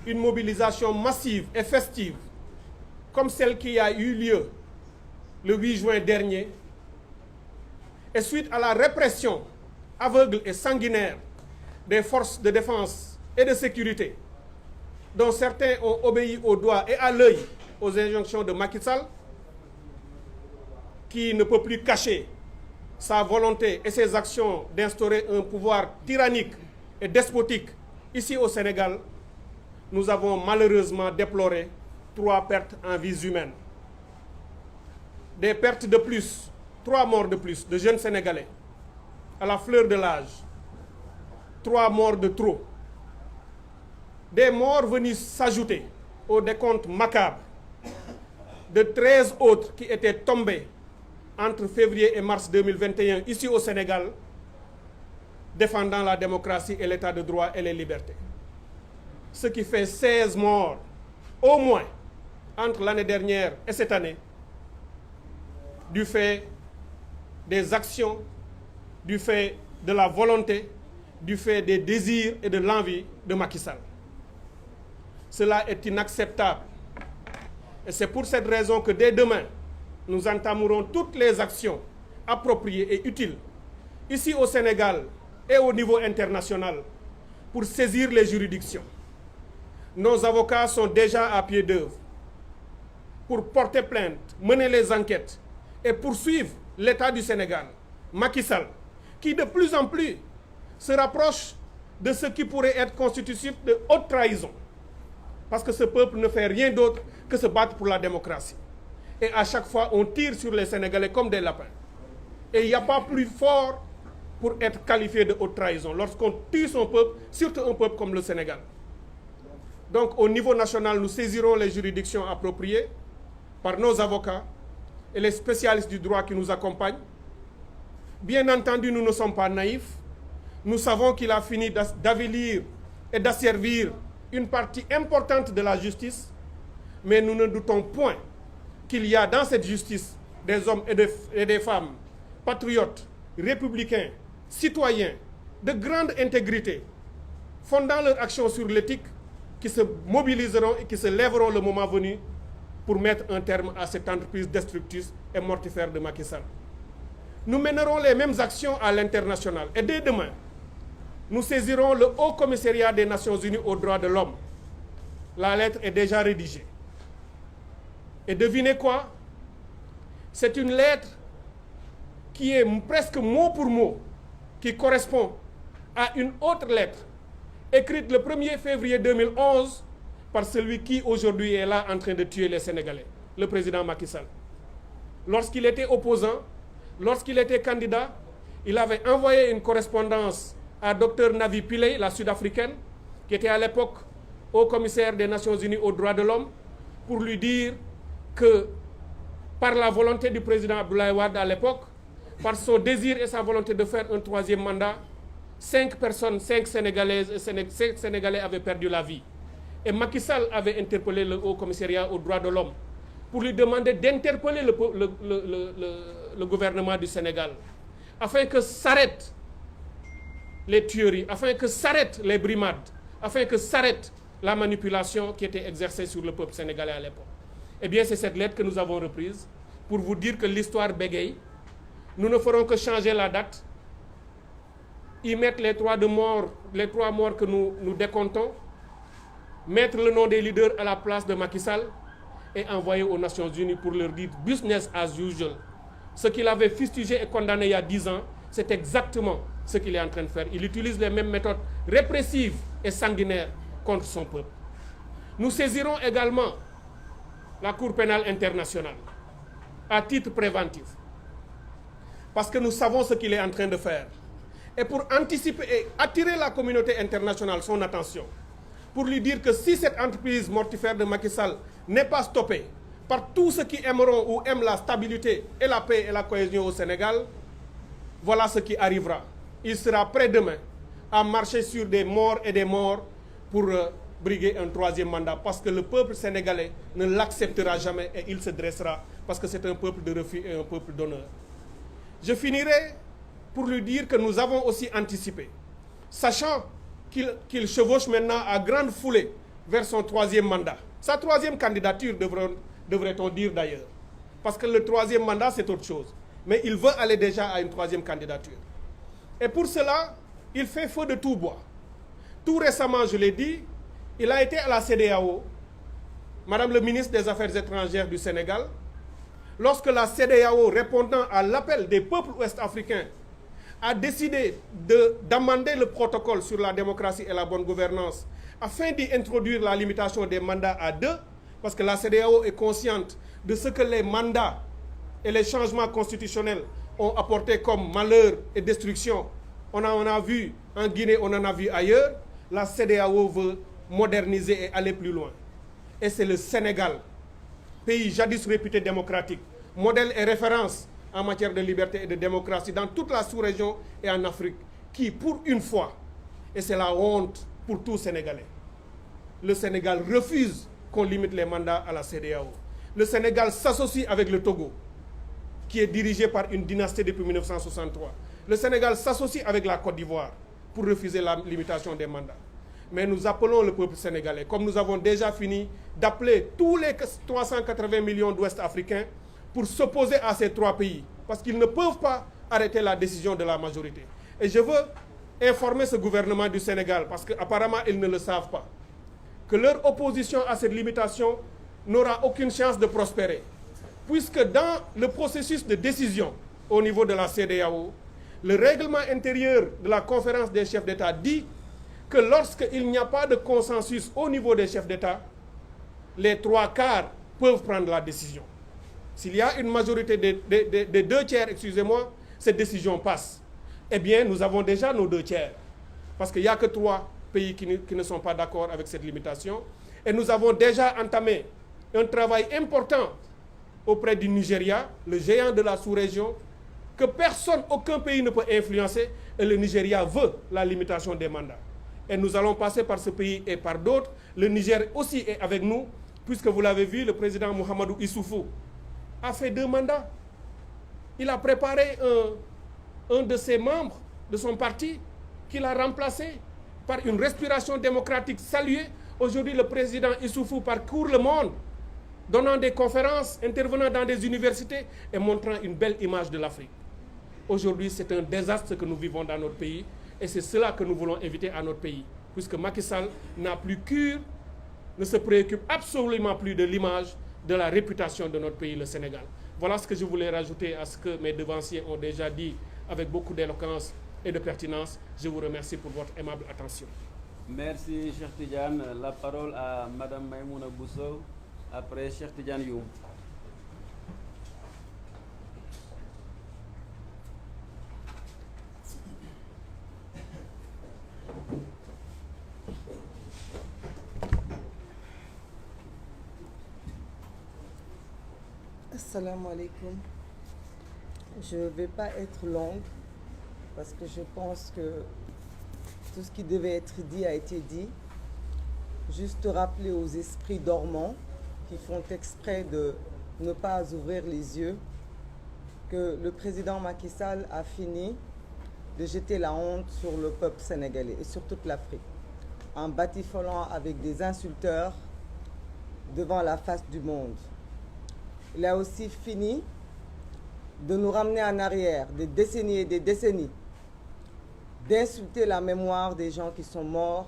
une mobilisation massive et festive comme celle qui a eu lieu le 8 juin dernier, et suite à la répression aveugle et sanguinaire des forces de défense et de sécurité, dont certains ont obéi au doigt et à l'œil aux injonctions de Macky Sall, qui ne peut plus cacher sa volonté et ses actions d'instaurer un pouvoir tyrannique et despotique ici au Sénégal, nous avons malheureusement déploré 3 pertes en vies humaines. Des pertes de plus, 3 morts de plus de jeunes Sénégalais à la fleur de l'âge, 3 morts de trop. Des morts venus s'ajouter au décompte macabre de 13 autres qui étaient tombés entre février et mars 2021 ici au Sénégal, défendant la démocratie et l'état de droit et les libertés. Ce qui fait 16 morts, au moins, entre l'année dernière et cette année, du fait des actions, du fait de la volonté, du fait des désirs et de l'envie de Macky Sall. Cela est inacceptable. Et c'est pour cette raison que dès demain, nous entamerons toutes les actions appropriées et utiles, ici au Sénégal et au niveau international, pour saisir les juridictions. Nos avocats sont déjà à pied d'œuvre pour porter plainte, mener les enquêtes et poursuivre l'État du Sénégal, Macky Sall, qui de plus en plus se rapproche de ce qui pourrait être constitutif de haute trahison. Parce que ce peuple ne fait rien d'autre que se battre pour la démocratie. Et à chaque fois, on tire sur les Sénégalais comme des lapins. Et il n'y a pas plus fort pour être qualifié de haute trahison lorsqu'on tue son peuple, surtout un peuple comme le Sénégal. Donc au niveau national, nous saisirons les juridictions appropriées par nos avocats et les spécialistes du droit qui nous accompagnent. Bien entendu, nous ne sommes pas naïfs. Nous savons qu'il a fini d'avilir et d'asservir une partie importante de la justice, mais nous ne doutons point qu'il y a dans cette justice des hommes et des femmes patriotes, républicains, citoyens, de grande intégrité, fondant leur action sur l'éthique, qui se mobiliseront et qui se lèveront le moment venu pour mettre un terme à cette entreprise destructrice et mortifère de Macky Sall. nous mènerons les mêmes actions à l'international. Et dès demain, nous saisirons le Haut Commissariat des Nations Unies aux droits de l'homme. La lettre est déjà rédigée. Et devinez quoi? C'est une lettre qui est presque mot pour mot, qui correspond à une autre lettre écrite le 1er février 2011 par celui qui aujourd'hui est là en train de tuer les Sénégalais, le président Macky Sall. Lorsqu'il était opposant, lorsqu'il était candidat, il avait envoyé une correspondance à Dr Navi Pillay, la Sud-Africaine, qui était à l'époque haut commissaire des Nations Unies aux droits de l'homme, pour lui dire que par la volonté du président Abdoulaye Wade à l'époque, par son désir et sa volonté de faire un troisième mandat, 5 Sénégalaises et 5 Sénégalais avaient perdu la vie. Et Macky Sall avait interpellé le Haut Commissariat aux droits de l'homme pour lui demander d'interpeller le gouvernement du Sénégal afin que s'arrêtent les tueries, afin que s'arrêtent les brimades, afin que s'arrête la manipulation qui était exercée sur le peuple sénégalais à l'époque. Eh bien, c'est cette lettre que nous avons reprise pour vous dire que l'histoire bégaye. Nous ne ferons que changer la date, y mettre les 3 morts que nous décomptons, mettre le nom des leaders à la place de Macky Sall et envoyer aux Nations Unies pour leur dire business as usual. Ce qu'il avait fustigé et condamné il y a 10 ans, c'est exactement ce qu'il est en train de faire. Il utilise les mêmes méthodes répressives et sanguinaires contre son peuple. Nous saisirons également la Cour pénale internationale à titre préventif, parce que nous savons ce qu'il est en train de faire. Et pour anticiper et attirer la communauté internationale son attention, pour lui dire que si cette entreprise mortifère de Macky Sall n'est pas stoppée par tous ceux qui aimeront ou aiment la stabilité et la paix et la cohésion au Sénégal, voilà ce qui arrivera. Il sera prêt demain à marcher sur des morts et des morts pour briguer un troisième mandat, parce que le peuple sénégalais ne l'acceptera jamais et il se dressera, parce que c'est un peuple de refus et un peuple d'honneur. Je finirai pour lui dire que nous avons aussi anticipé, sachant qu'il chevauche maintenant à grande foulée vers son troisième mandat. Sa troisième candidature, devrait-on dire d'ailleurs, parce que le troisième mandat, c'est autre chose. Mais il veut aller déjà à une troisième candidature. Et pour cela, il fait feu de tout bois. Tout récemment, je l'ai dit, il a été à la CEDEAO, Madame le ministre des Affaires étrangères du Sénégal, lorsque la CEDEAO, répondant à l'appel des peuples ouest-africains, a décidé d'amender le protocole sur la démocratie et la bonne gouvernance afin d'y introduire la limitation des mandats à 2, parce que la CEDEAO est consciente de ce que les mandats et les changements constitutionnels ont apporté comme malheur et destruction. On en a vu en Guinée, on en a vu ailleurs. La CEDEAO veut moderniser et aller plus loin. Et c'est le Sénégal, pays jadis réputé démocratique, modèle et référence en matière de liberté et de démocratie dans toute la sous-région et en Afrique, qui pour une fois, et c'est la honte pour tout Sénégalais, le Sénégal refuse qu'on limite les mandats à la CEDEAO. Le Sénégal s'associe avec le Togo, qui est dirigé par une dynastie depuis 1963. Le Sénégal s'associe avec la Côte d'Ivoire pour refuser la limitation des mandats. Mais nous appelons le peuple sénégalais, comme nous avons déjà fini d'appeler tous les 380 millions d'Ouest-Africains pour s'opposer à ces 3 pays, parce qu'ils ne peuvent pas arrêter la décision de la majorité. Et je veux informer ce gouvernement du Sénégal, parce qu'apparemment ils ne le savent pas, que leur opposition à cette limitation n'aura aucune chance de prospérer, puisque dans le processus de décision au niveau de la CEDEAO, le règlement intérieur de la conférence des chefs d'État dit que lorsqu'il n'y a pas de consensus au niveau des chefs d'État, les 3/4 peuvent prendre la décision. S'il y a une majorité des 2 tiers, excusez-moi, cette décision passe. Eh bien, nous avons déjà nos 2 tiers. Parce qu'il n'y a que 3 pays qui ne sont pas d'accord avec cette limitation. Et nous avons déjà entamé un travail important auprès du Nigeria, le géant de la sous-région, que personne, aucun pays ne peut influencer. Et le Nigeria veut la limitation des mandats. Et nous allons passer par ce pays et par d'autres. Le Niger aussi est avec nous, puisque vous l'avez vu, le président Mouhamadou Issoufou a fait 2 mandats. Il a préparé un de ses membres de son parti qu'il a remplacé par une respiration démocratique saluée. Aujourd'hui, le président Issoufou parcourt le monde, donnant des conférences, intervenant dans des universités et montrant une belle image de l'Afrique. Aujourd'hui, c'est un désastre que nous vivons dans notre pays et c'est cela que nous voulons éviter à notre pays. Puisque Macky Sall n'a plus cure, ne se préoccupe absolument plus de l'image, de la réputation de notre pays, le Sénégal. Voilà ce que je voulais rajouter à ce que mes devanciers ont déjà dit avec beaucoup d'éloquence et de pertinence. Je vous remercie pour votre aimable attention. Merci Cheikh Tidiane. La parole à Madame Maïmouna Bousso, après Cheikh Tidiane Youm. Assalamu alaikum. Je ne vais pas être longue parce que je pense que tout ce qui devait être dit a été dit. Juste rappeler aux esprits dormants qui font exprès de ne pas ouvrir les yeux que le président Macky Sall a fini de jeter la honte sur le peuple sénégalais et sur toute l'Afrique en batifolant avec des insulteurs devant la face du monde. Il a aussi fini de nous ramener en arrière des décennies et des décennies, d'insulter la mémoire des gens qui sont morts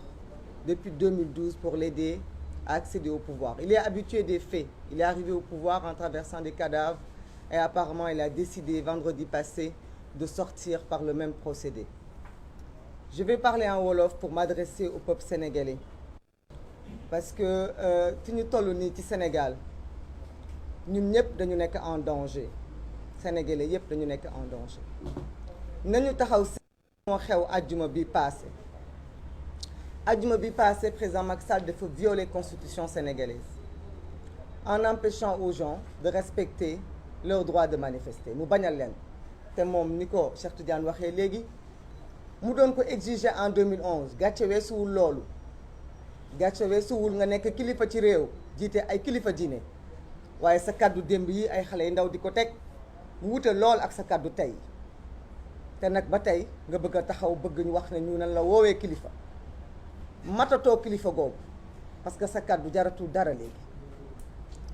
depuis 2012 pour l'aider à accéder au pouvoir. Il est habitué des faits. Il est arrivé au pouvoir en traversant des cadavres et apparemment il a décidé vendredi passé de sortir par le même procédé. Je vais parler en wolof pour m'adresser au peuple sénégalais parce que fi ñu toll nii ci Sénégal ñun ñëpp dañu nekk en danger sénégalais yëpp dañu nekk en danger nañu taxaw moo xew ajjuma bi passé président Macky Sall dafa violer constitution sénégalaise en empêchant aux gens de respecter leur droit de manifester mu bañal leen te moom ni ko Cheikh Tidiane waxee léegi mu doon ko exiger en 2011 gàcce weesuwul loolu gàcce weesuwul nga nekk kilifa ci réew jiite ay kilifa diine waaye sa kàddu démb yi ay xale yu ndaw di ko teg mu wute lool ak sa kàddu tey te nag ba tey nga bëgg a taxaw bëgg ñu wax ne ñu nan la woowee kilifa matatoo kilifa googu parce que sa kàddu jaratul dara léegi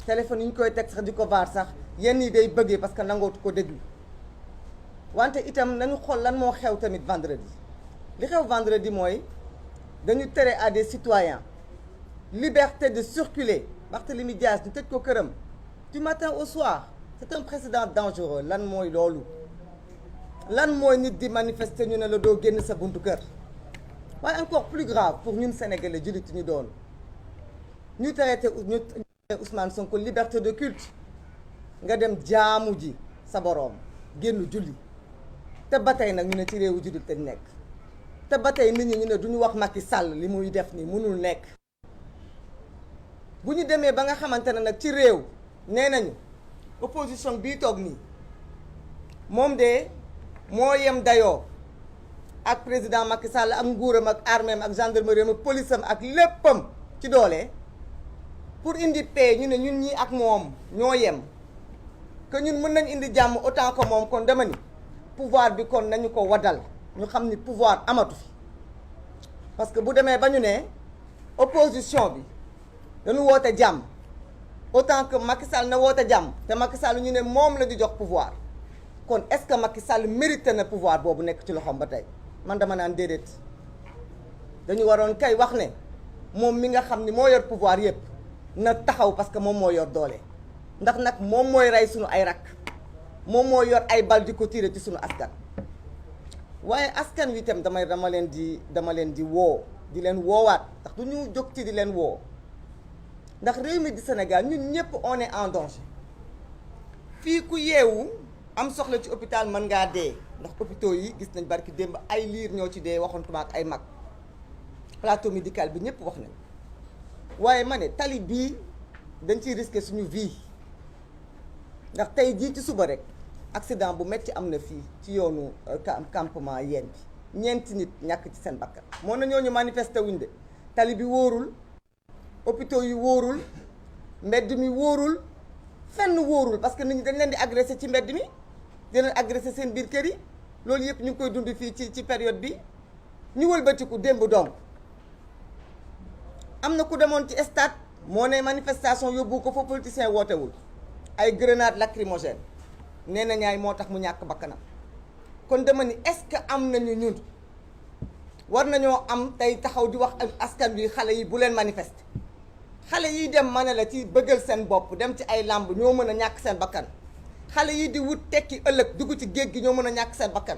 téléphone yi ñu koy teg sax di ko vaar sax yenn yi day bëggee parce que nangootu ko déglu wante itam nañu xool lan moo xew tamit vendredi li xew vendredi mooy dañu tere à des citoyens liberté de circuler. Barthélémy Dias ñu tëj ko këram du matin au soir c'est un précédent dangereux lan mooy loolu lan mooy nit di manifester ñu ne la doo génn sa buntu kër waaye encore plus grave pour ñun sénégalais jullit ñu doon ñu traité Ousmane Sonko liberté de culte nga dem jaamu ji sa boroom génn julli te ba tey nag ñu ne ci réewu jullit te nekk te ba tey nit ñi ñu ne duñu wax Macky Sall li muy def nii mënul nekk bu ñu demee ba nga xamante ne nag ci réew nee nañu opposition bii toog nii moom de moo yem dayoo ak président Macky Sall ak nguuram ak armée ak gendarmerie ak police am ak léppam ci doole pour indi paix ñu ne ñun ñi ak moom ñoo yem que ñun mën nañ indi jàmm autant que moom kon dama ni pouvoir bi kon nañu ko waddal ñu xam ni pouvoir amatu fi parce que bu demee ba ñu ne opposition bi dañu woote jàmm autant que Macky Sall na woote jàmm te Macky Sall ñu ne moom la di jox pouvoir kon est-ce que Macky Sall mérité na pouvoir boobu nekk ci loxoom ba tey man dama naan déedéet dañu waroon kay wax ne moom mi nga xam ni moo yor pouvoir yépp na taxaw parce que moom moo yor doole ndax nag moom mooy rey sunu ay rakk moom moo yor ay bal di ko tiire ci sunu askan waaye askan wi itam dama leen di woo di leen woowaat ndax du ñu jóg ci di leen woo ndax réew mi di Sénégal ñun ñëpp on est en danger fii ku yeewu am soxla ci hôpital mën ngaa dee ndax hôpitaux yi gis nañ barki démb ay liir ñoo ci dee waxontuma ak ay mag plateau médical bi ñëpp wax nañ waaye ma ne tali bii dañ ciy risqué suñu vie ndax tey jii ci suba rek accident bu metti am na fii ci yoonu campement yeen bi ñeenti nit ñàkk ci seen bakkan moo na ñooñu manifesté wuñ de tali bi wóorul hôpitaux yi wóorul mbedd mi wóorul fenn wóorul parce que nit ñi dañ leen di agressé ci mbedd mi di leen agressé seen biir kër yi loolu yëpp ñu ngi koy dund fii ci période bi ñu wëlbatiku démb donc am na ku demoon ci stade moo ne manifestation yóbbu ko fa politicien wootewul ay grenade lacrymogène nee na ñaay moo tax mu ñàkk bakkanam kon dama ni est-ce que am nañu ñun war nañoo am tey taxaw di wax ak askan wi xale yi bu leen manifester xale yi dem ma ne la ci bëggal seen bopp dem ci ay làmb ñoo mën a ñàkk seen bakkan xale yi di wut tekki ëllëg dugg ci géej gi ñoo mën a ñàkk seen bakkan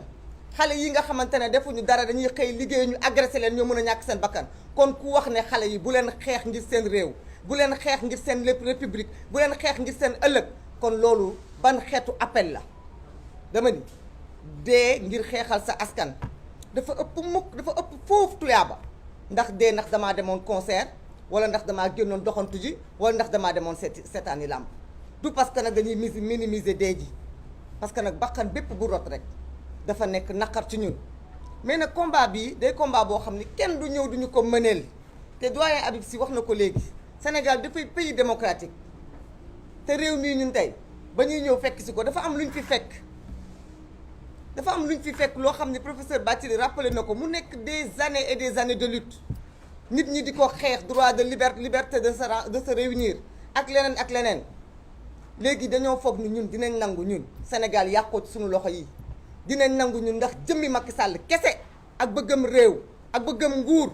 xale yi nga xamante ne defuñu dara dañuy xëy liggéey ñu agressé leen ñoo mën a ñàkk seen bakkan kon ku wax ne xale yi bu leen xeex ngir seen réew bu leen xeex ngir seen république bu leen xeex ngir seen ëllëg kon loolu ban xeetu appel la dama ni dee ngir xeexal sa askan dafa ëpp mukk dafa ëpp foofu tuyaaba ndax dee ndax damaa demoon concert wala ndax damaa génnoon doxantu ji wala ndax damaa demoon seetaani làmb du parce que nag dañuy minimiser dee ji parce que nag bakkan bépp bu rot rek dafa nekk naqar ci ñun mais nag combat bii day combat boo xam ni kenn du ñëw duñu ko mëneel te doyen Habib Sy wax na ko léegi Sénégal dafay pays démocratique te réew mii ñun tey ba ñuy ñëw fekk si ko dafa am lu ñu fi fekk dafa am lu ñu fi fekk loo xam ne professeur Bathily rappelé na ko mu nekk des années et des années de lutte nit ñi di ko xeex droit de liberté de se réunir ak leneen léegi dañoo foog ni ñun dinañ nangu ñun Sénégal yàqoo ci suñu loxo yi dinañ nangu ñun ndax jëmmi Macky Sall kese ak bëggam réew ak bëggam nguur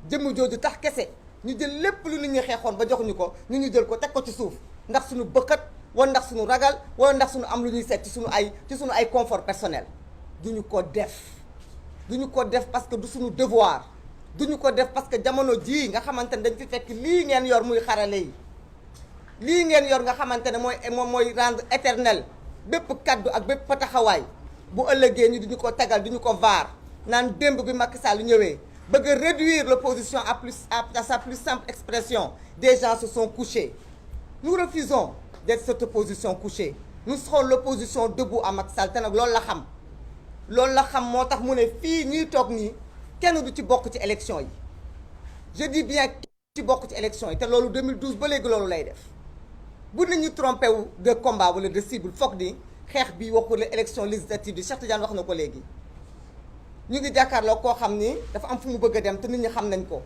jëmm jooju tax kese ñu jël lépp lu nit ñi xeexoon ba joxuñu ko ñu jël ko teg ko ci suuf ndax suñu bëkkat wala ndax suñu ragal wala ndax suñu am lu ñuy seet ci suñu ay confort personnel duñu ko def parce que du suñu devoir duñu ko def parce que jamono jii nga xamante ne dañ fi fekk lii ngeen yor muy xarale yi lii ngeen yor nga xamante ne mooy rendre éternel bépp kaddu ak bépp taxawaay bu ëllëgee ñu duñu ko tagal duñu ko vaar naan démb bi Macky Sall ñëwee bëgg a réduire l'opposition à sa plus simple expression des gens se sont couchés nous refusons d'être cette opposition couchée nous serons l'opposition debout à Macky Sall te nag loolu la xam moo tax mu ne fii ñuy toog nii kenn du ci bokk ci élection yi je dis bien kenn du ci bokk ci élection yi te loolu 2012 ba léegi loolu lay def bu nit ñi trompé wu de combat wala de cible foog ni xeex bi waxu la élection législative bi Cheikh Tidiane wax na ko léegi ñu ngi jàkkaarloo koo xam ni dafa am fu mu bëgg a dem te nit ñi xam nañ ko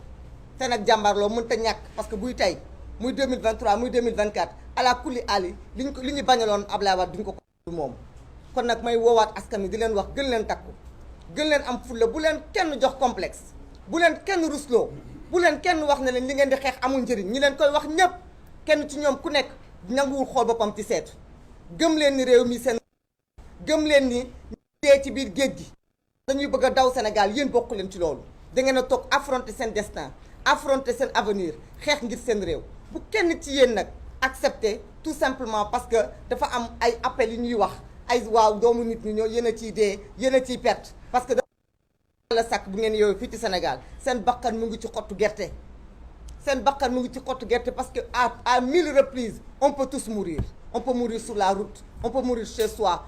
te nag jàmbaarloo mënta ñàkk parce que buy tey muy 2023 muy 2024 ala kulli ali li ñu bañaloon Ablaye Wade duñ ko ko moom kon nag may woowaat askan wi di leen wax gën leen takku gën leen am fulla bu leen kenn jox complexe bu leen kenn rusloo bu leen kenn wax ne leen li ngeen di xeex amul njëriñ ñi leen koy wax ñépp kenn ci ñoom ku nekk nanguwul xool boppam ci seetu gëm leen ni réew mi seen gëm leen ni dee ci biir géej gi dañuy bëgg a daw Sénégal yéen bokk leen ci loolu da ngeen a toog affronter seen destin affronter seen avenir xeex ngir seen réew bu kenn ci yéen nag accepter tout simplement parce que dafa am ay appels yu ñuy wax ay waaw doomu nit ñi ñoo yéen a ciy dee yéen a ciy perte parce que la sàkk bu ngeen yow fii ci Sénégal seen bakkan mu ngi ci xottu gerte parce que à 1000 reprises on peut tous mourir on peut mourir sur la route on peut mourir chez soi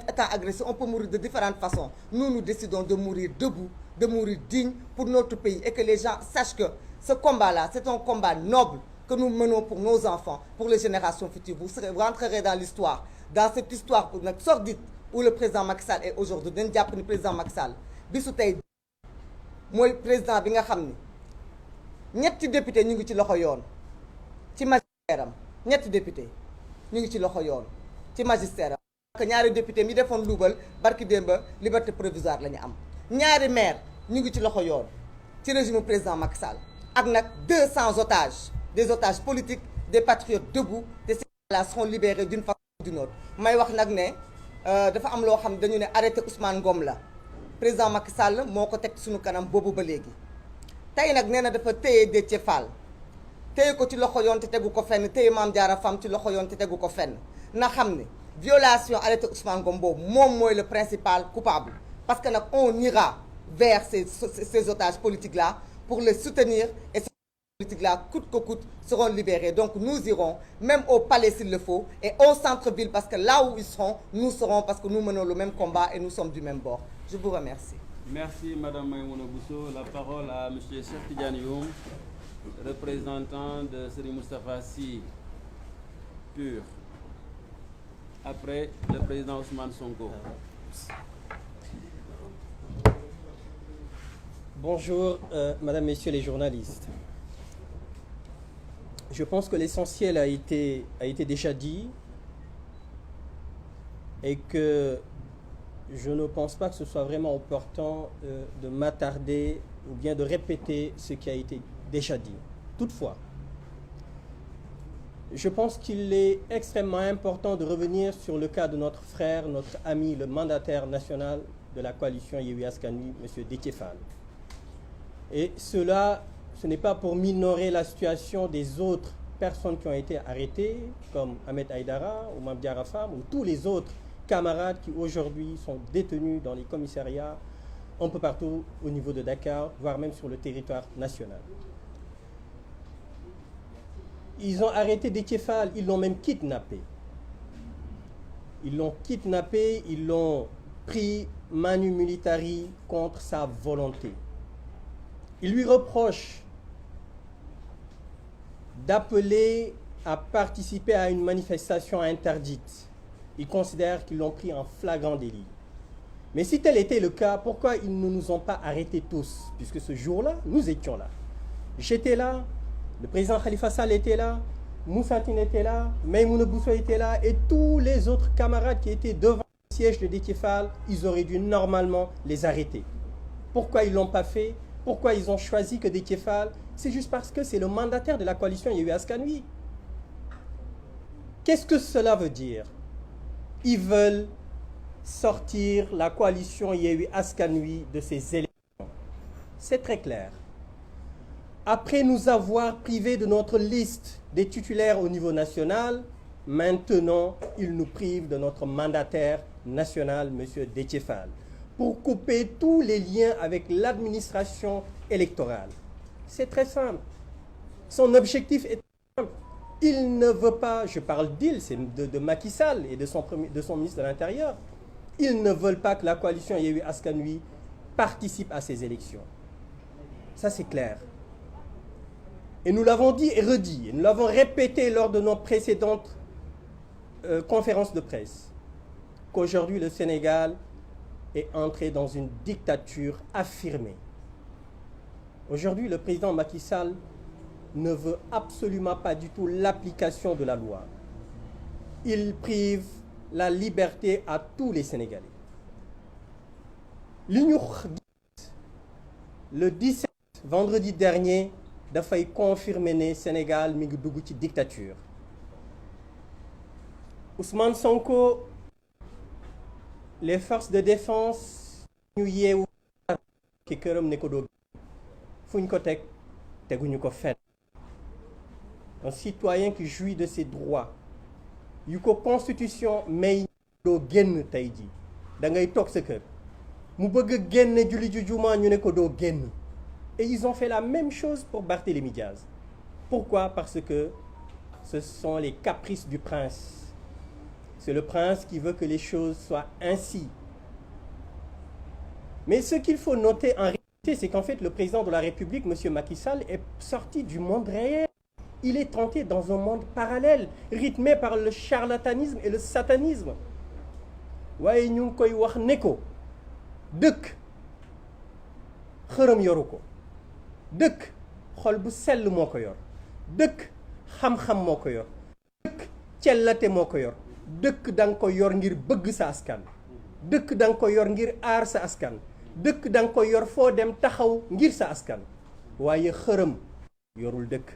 étant agressé on peut mourir de différentes façons nous décidons de mourir debout de mourir digne pour notre pays et que les gens sachent que ce combat-là c'est un combat noble que nous menons pour nos enfants pour les générations futures vous rentrerez dans l'histoire dans cette histoire nag sordide où le président Macky Sall est aujourd'hui dañ jàpp ni président Macky Sall bisu tey mooy président bi nga xam ni ñetti député ñu ngi ci loxo yoon ci magistère am ñetti député ñu ngi ci loxo yoon ci magistère am que ñaari député mi defoon luubal barki démba liberté provisoire la ñu am ñaari maire ñu ngi ci loxo yoon ci régime président Macky Sall ak nag 200 otages des otages politiques des patriotes debout te ces gens-là seront libérés d'une façon ou d'une autre may wax nag ne dafa am loo xam dañu ne arrêté Ousmane Ngom la président Macky Sall moo ko teg suñu kanam boobu ba léegi tey nag nee na dafa téye Déthié Fall téye ko ci loxo yoon te tegu ko fenn téye Mame Diarra Fam ci loxo yoon te tegu ko fenn na xam ne violation arrêté Ousmane Ngom boobu moom mooy le principal coupable parce que nag on ira vers ces otages politiques là pour les soutenir et ces politiques là coûte que coûte seront libérés donc nous irons même au palais s'il le faut et au centre-ville parce que là où ils seront nous serons parce que nous menons le même combat et nous sommes du même bord je vous remercie. Merci Madame Maïmouna Bousso. La parole à Monsieur Cheikh Tidiane Youm, représentant de Serigne Moustapha Sy PUR. Après le président Ousmane Sonko. Bonjour Madame, Messieurs les journalistes. Je pense que l'essentiel a été déjà dit et que je ne pense pas que ce soit vraiment opportun de m'attarder ou bien de répéter ce qui a été déjà dit. Toutefois, je pense qu'il est extrêmement important de revenir sur le cas de notre frère, notre ami, le mandataire national de la coalition Yewwi Askan Wi, M. Déthié Fall. Et cela, ce n'est pas pour minorer la situation des autres personnes qui ont été arrêtées, comme Ahmed Aïdara ou Mame Diarra Fam, ou tous les autres camarades qui aujourd'hui sont détenus dans les commissariats un peu partout au niveau de Dakar, voire même sur le territoire national. Ils ont arrêté Déthié Fall, ils l'ont même kidnappé. Ils l'ont kidnappé, ils l'ont pris manu militari contre sa volonté. Ils lui reprochent d'appeler à participer à une manifestation interdite. Ils considèrent qu'ils l'ont pris en flagrant délit. Mais si tel était le cas, pourquoi ils ne nous ont pas arrêtés tous? Puisque ce jour-là, nous étions là. J'étais là, le président Khalifa Sall était là, Moussa Tine était là, Maïmouna Bousso était là, et tous les autres camarades qui étaient devant le siège de Déthié Fall, ils auraient dû normalement les arrêter. Pourquoi ils ne l'ont pas fait? Pourquoi ils ont choisi que Déthié Fall? C'est juste parce que c'est le mandataire de la coalition Yewwi Askan Wi. Qu'est-ce que cela veut dire? Ils veulent sortir la coalition Yewwi Askan Wi de ces élections. C'est très clair. Après nous avoir privés de notre liste des titulaires au niveau national, maintenant, ils nous privent de notre mandataire national, M. Déthié Fall, pour couper tous les liens avec l'administration électorale. C'est très simple. Son objectif est simple. Il ne veut pas, je parle d'il, c'est de Macky Sall et de son ministre de l'Intérieur, ils ne veulent pas que la coalition Yewwi Askan Wi participe à ces élections. Ça, c'est clair. Et nous l'avons dit et redit, et nous l'avons répété lors de nos précédentes conférences de presse, qu'aujourd'hui le Sénégal est entré dans une dictature affirmée. Aujourd'hui, le président Macky Sall ne veut absolument pas du tout l'application de la loi. Il prive la liberté à tous les Sénégalais. Li ñu gis le 17 vendredi dernier dafay confirmer ne Sénégal mi ngi dugg ci dictature. Ousmane Sonko, les forces de défense ñu yeewu ki këram ne ko doo fuñ ko teg teguñu ko fenn. Un citoyen qui jouit de ses droits yu ko constitution may doo génn tey ji da ngay toog sa kër mu bëgg a génne julli ju juma ñu ne ko doo génn. Et ils ont fait la même chose pour Barthélémy Diaz. Pourquoi? Parce que ce sont les caprices du prince. C'est le prince qui veut que les choses soient ainsi. Mais ce qu'il faut noter en réalité, c'est qu'en fait, le président de la République, M. Macky Sall, est sorti du monde réel. Il est entré dans un monde parallèle, rythmé par le charlatanisme et le satanisme. waaye ñu ngi koy wax ne ko dëkk xërëm yoru ko. dëkk xol bu sell moo ko yor. dëkk xam-xam moo ko yor. dëkk cellate moo ko yor. dëkk da nga ko yor ngir bëgg sa askan. dëkk da nga ko yor ngir aar sa askan. dëkk da nga ko yor foo dem taxaw ngir sa askan. waaye xërëm yorul dëkk.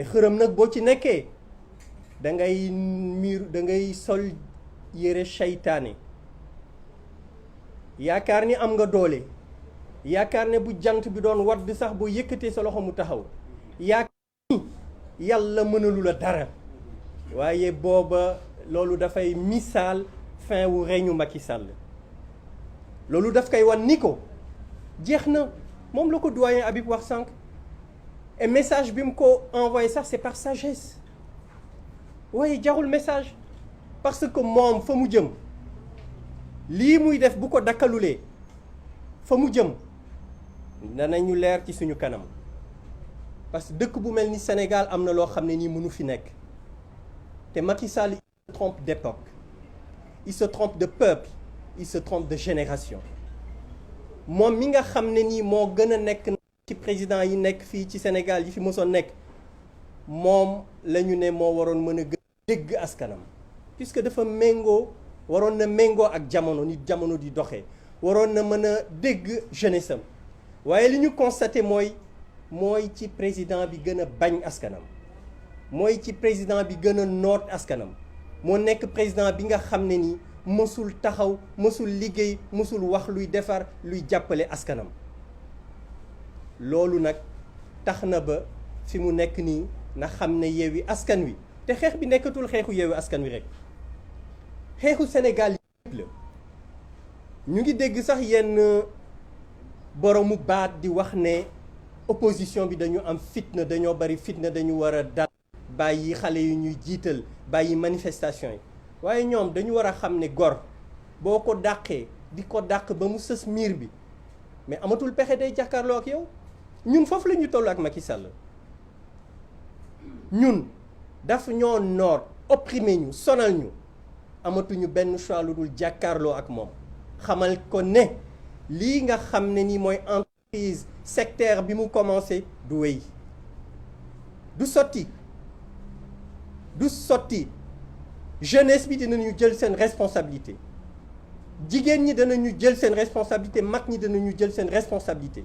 xërëm nag boo ci nekkee da ngay sol yére seytaane yaakaar ni am nga doole. yaakaar ne bu jant bi doon wadd sax boo yëkkatee sa loxo mu taxaw. yaakaar ni yàlla mënalu la dara. waaye booba loolu dafay misaal fin wu règne Macky Sall. loolu daf koy wan ni ko jeex na moom la ko doyen Habib wax sànq. et message bi mu ko envoyé sax c'est par sagesse. waaye jarul message. parce que moom fa mu jëm lii muy def bu ko dakkalulee fa mu jëm danañu leer ci suñu kanam. parce que dëkk bu mel ni Sénégal am na loo xam ne nii mënu fi nekk. te Macky Sall il se trompe d'époque. il se trompe de peuple. il se trompe de génération. moom mi nga xam ne nii moo gën a nekk ci président yi nekk fii ci Sénégal yi fi mosoon nekk moom la ñu ne moo waroon mën a gën a dégg askanam. puisque dafa méngoo waroon na méngoo ak jamono ni jamono di doxee waroon na mën a dégg jeunesse am waaye li ñu constaté mooy ci président bi gën a bañ askanam mooy ci président bi gën a noot askanam moo nekk président bi nga xam ne ni mësul taxaw mësul liggéey mësul wax luy defar luy jàppale askanam loolu nag tax na ba fi mu nekk nii na xam ne Yewwi Askan Wi te xeex bi nekkatul xeexu Yewwi Askan Wi rek xeexu Sénégal yëpp la ñu ngi dégg sax yenn boromu baat di wax ne opposition bi dañu am fitna dañoo bari fitna dañu war a dal bàyyi xale yu ñuy jiital bàyyi manifestation yi waaye ñoom dañu war a xam ne gor boo ko dàqee di ko dàq ba mu sës miir bi mais amatul pexe day jàkkaarloo ak yow ñun foofu la ñu toll ak Macky Sall ñun daf ñoo noot opprimé ñu sonal ñu amatuñu benn choix lu dul jàkkaarloo ak moom xamal ko ne lii nga xam ne ni mooy entreprise sectaire bi mu commencé du wéy du sotti jeunesse bi dinañu jël seen responsabilité jigéen ñi danañu jël seen responsabilité mag ñi danañu jël seen responsabilité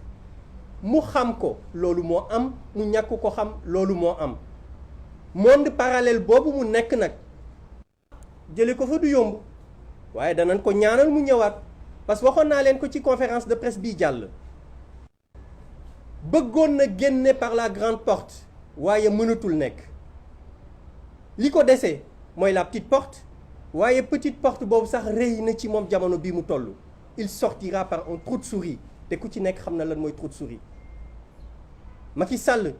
mu xam ko loolu moo am mu ñàkk ko xam loolu moo am monde parallèle boobu mu nekk nag jële ko fa du yomb waaye danañ ko ñaanal mu ñëwaat parce que waxoon naa leen ko ci conférence de presse bii jàll bëggoon na génne par la grande porte waaye mënatul nekk li ko desee mooy la petite porte waaye petite porte boobu sax rëy na ci moom jamono bii mu toll il sortira par un trou de souris te ku ci nekk xam na lan mooy trou de souris Macky Sall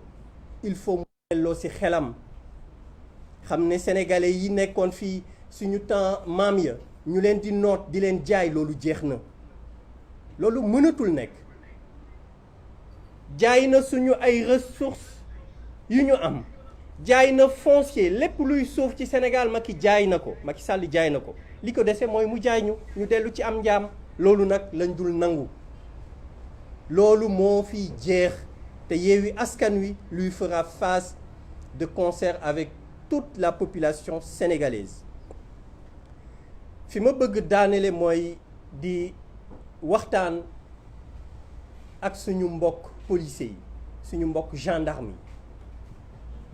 il faut mu delloo ci xelam xam ne sénégalais yi nekkoon fii suñu temps maam ya ñu leen di noot di leen jaay loolu jeex na loolu mënatul nekk jaay na suñu ay ressources yu ñu am jaay na foncier lépp luy suuf ci Sénégal Macky jaay na ko Macky Sall jaay na ko li ko dese mooy mu jaay ñu dellu ci am njaam loolu nag lañ dul nangu loolu moo fi jeex te Yewwi Askan Wi lui fera face de concert avec toute la population sénégalaise fi ma bëgg daanele mooy di waxtaan ak suñu mbokk policiers yi suñu mbokk gendarme yi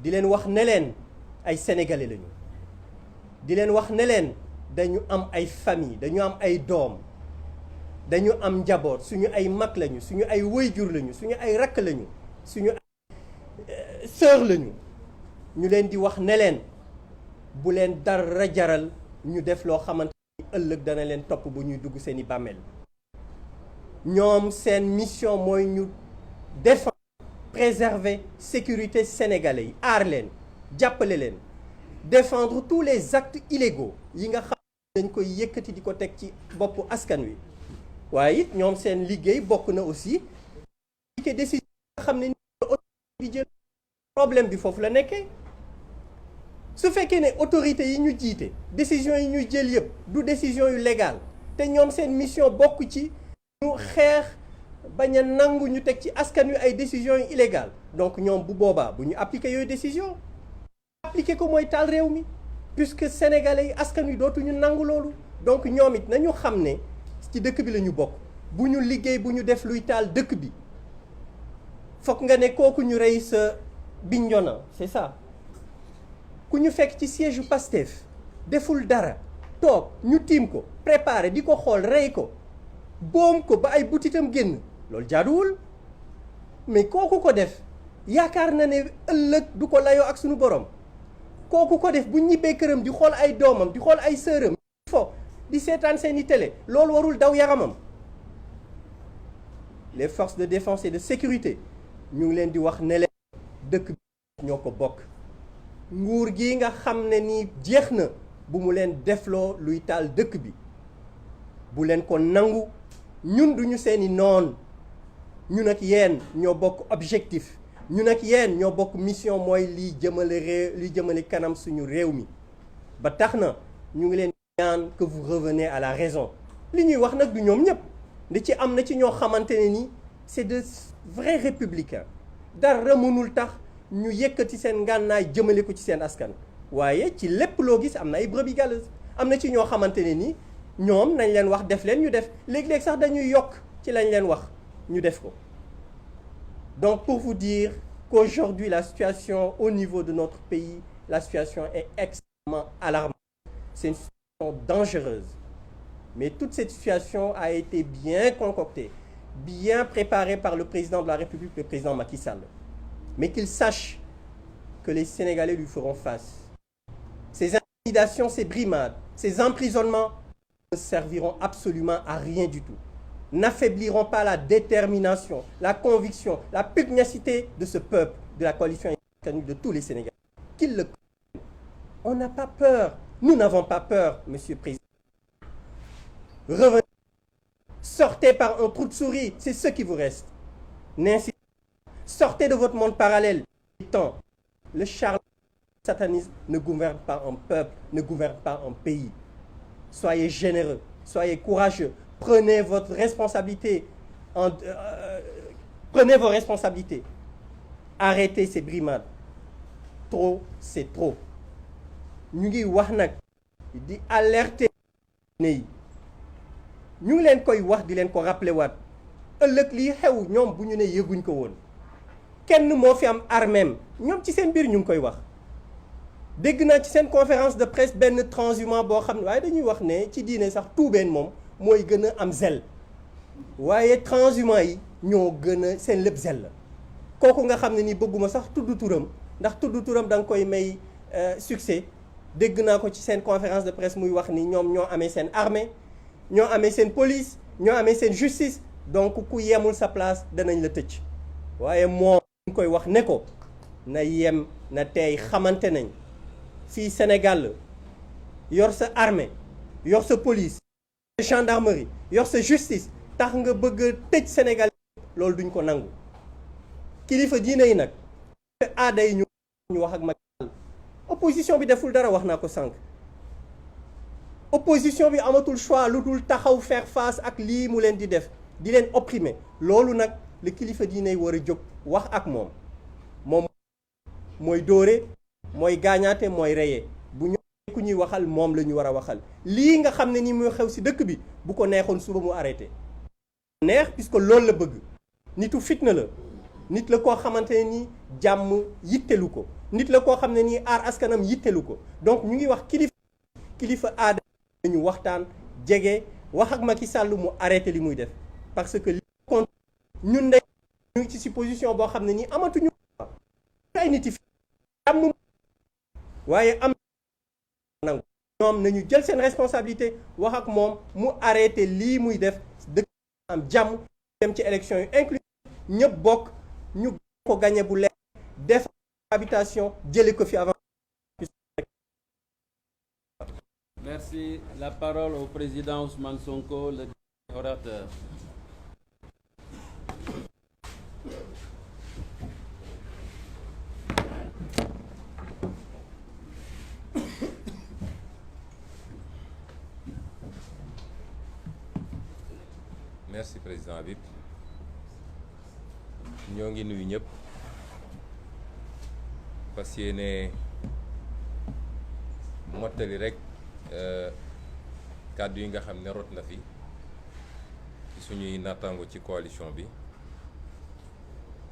di leen wax ne leen ay sénégalais lañu di leen wax ne leen dañu am ay famille dañu am ay doom dañu am njaboot suñu ay mag lañu suñu ay waajur lañu suñu ay rakk lañu suñu ay sœur lañu ñu leen di wax ne leen bu leen dara jaral ñu def loo xamante ni ëllëg dana leen topp bu ñuy dugg seeni bàmmeel ñoom seen mission mooy ñu défendre préserver sécurité sénégalais yi aar leen jàppale leen défendre tous les actes illégaux yi nga xam dañ koy yëkkati di ko teg ci boppu askan wi waaye it ñoom seen liggéey bokk na aussi ke décision nga xam ne di jël problème bi foofu la nekkee su fekkee ne autorité yi ñu jiite décision yi ñuy jël yëpp du décision yu légale te ñoom seen mission bokk ci ñu xeex bañ a nangu ñu teg ci askan wi ay décisions yu illégales donc ñoom bu boobaa bu ñu appliquer yooyu décision appliquer ko mooy taal réew mi puisque sénégalais yi askan wi dootuñu nangu loolu donc ñoom it nañu xam ne ci dëkk bi la ñu bokk bu ñu liggéey bu ñu def luy taal dëkk bi fokk nga ne kooku ñu rey sa Bignona c'est ça ku ñu fekk ci siège yu Pastef deful dara toog ñu tiim ko préparé di ko xool rey ko boom ko ba ay butitam génn loolu jaaduwul mais kooku ko def yaakaar na ne ëllëg du ko layoo ak suñu borom kooku ko def bu ñibbee këram di xool ay doomam di xool ay sëram fo di seetaan seeni télé loolu warul daw yaramam les forces de défense et de sécurité ñu ngi leen di wax ne leen dëkk bi ñoo ko bokk nguur gi nga xam ne nii jeex na bu mu leen defloo luy taal dëkk bi bu leen ko nangu ñun duñu seeni noon ñun ak yéen ñoo bokk objectif ñun ak yéen ñoo bokk mission mooy liy jëmale kanam suñu réew mi ba tax na ñu ngi leen ñaan que vous revenez à la raison li ñuy wax nag du ñoom ñëpp li ci am na ci ñoo xamante ne ni c'est de vrais républicains dara mënul tax ñu yëkkati seen ngànnaay jëmale ko ci seen askan waaye ci lépp loo gis am na ay brebis galeuses am na ci ñoo xamante ne ni ñoom nañ leen wax def leen ñu def léeg-léeg sax dañuy yokk ci lañ leen wax ñu def ko. Donc pour vous dire qu'aujourd'hui la situation au niveau de notre pays, la situation est extrêmement alarmante. C'est une situation dangereuse. Mais toute cette situation a été bien concoctée, bien préparée par le président de la République, le président Macky Sall. Mais qu'il sache que les Sénégalais lui feront face. Ces intimidations, ces brimades, ces emprisonnements ne serviront absolument à rien du tout. N'affaibliront pas la détermination, la conviction, la pugnacité de ce peuple, de la coalition de tous les Sénégalais. Qu'ils le connaissent. On n'a pas peur. Nous n'avons pas peur, Monsieur le Président. Revenez. Sortez par un trou de souris, c'est ce qui vous reste. N'insistez pas. Sortez de votre monde parallèle. Le charlatan, le satanisme ne gouverne pas un peuple, ne gouverne pas un pays. Soyez généreux, soyez courageux. Prenez votre responsabilité. Prenez vos responsabilités. Arrêtez ces brimades. Trop, c'est trop. Ñu ngi wax nag di alerter ne yi ñu ngi leen koy wax di leen ko rappeler waat ëllëg lii xew ñoom bu ñu ne yëguñ ko woon kenn moo fi am armeem ñoom ci seen biir ñu ngi koy wax. dégg naa ci seen conférence de presse benn transhumant boo xam ne waaye dañuy wax ne ci diine sax tuubeen moom mooy gën a am zel waaye transhumant yi ñoo gën a seen lépp zel la kooku nga xam ne ni bëgguma sax tudd turam ndax tudd turam da nga koy may succès dégg naa ko ci seen conférence de presse muy wax ni ñoom ñoo amee seen armée ñoo amee seen police ñoo amee seen justice donc ku yemul sa place danañ la tëj waaye moom ñu koy wax ne ko na yem na tey xamante nañ fii Sénégal yor sa armée yor sa police gendarmerie yor sa justice tax nga bëgg a tëj Sénégal loolu duñ ko nangu kilifa diine yi nag aada yi ñu wax ak Macky Sall opposition bi deful dara wax naa ko sànq opposition bi amatul choix lu dul taxaw faire face ak lii mu leen di def di leen opprimer loolu nag le kilifa diine yi war a jóg wax ak moom mooy dóore mooy gaañaate mooy reyee bu ñu ku ñuy waxal moom la ñu war a waxal lii nga xam ne ni muy xew ci dëkk bi bu ko neexoon suba mu arrêté neex puisque loolu la bëgg nitu fitna la nit la koo xamante ne ni jàmm yittelu ko nit la koo xam ne nii aar askanam yittelu ko donc ñu ngi wax kilifa aada ñu waxtaan jege wax ak Macky Sall mu arrêté li muy def parce que li compte ñun de ñu ngi ci position boo xam ne nii amatuñu ay nit yi jàmm waaye am nangu ñoom nañu jël seen responsabilité wax ak moom mu arrêté lii muy def dëkk am jàmm dem ci élection yu inclusive ñëpp bokk ñu ko gagné bu leer def habitation jële ko fi avant. Merci. La parole au président Ousmane Sonko, le orateur. Merci président Habib ñoo ngi nuyu ñëpp fas yéene mottali rek kàddu yi nga xam ne rot na fi ci suñuy nattango ci coalition bi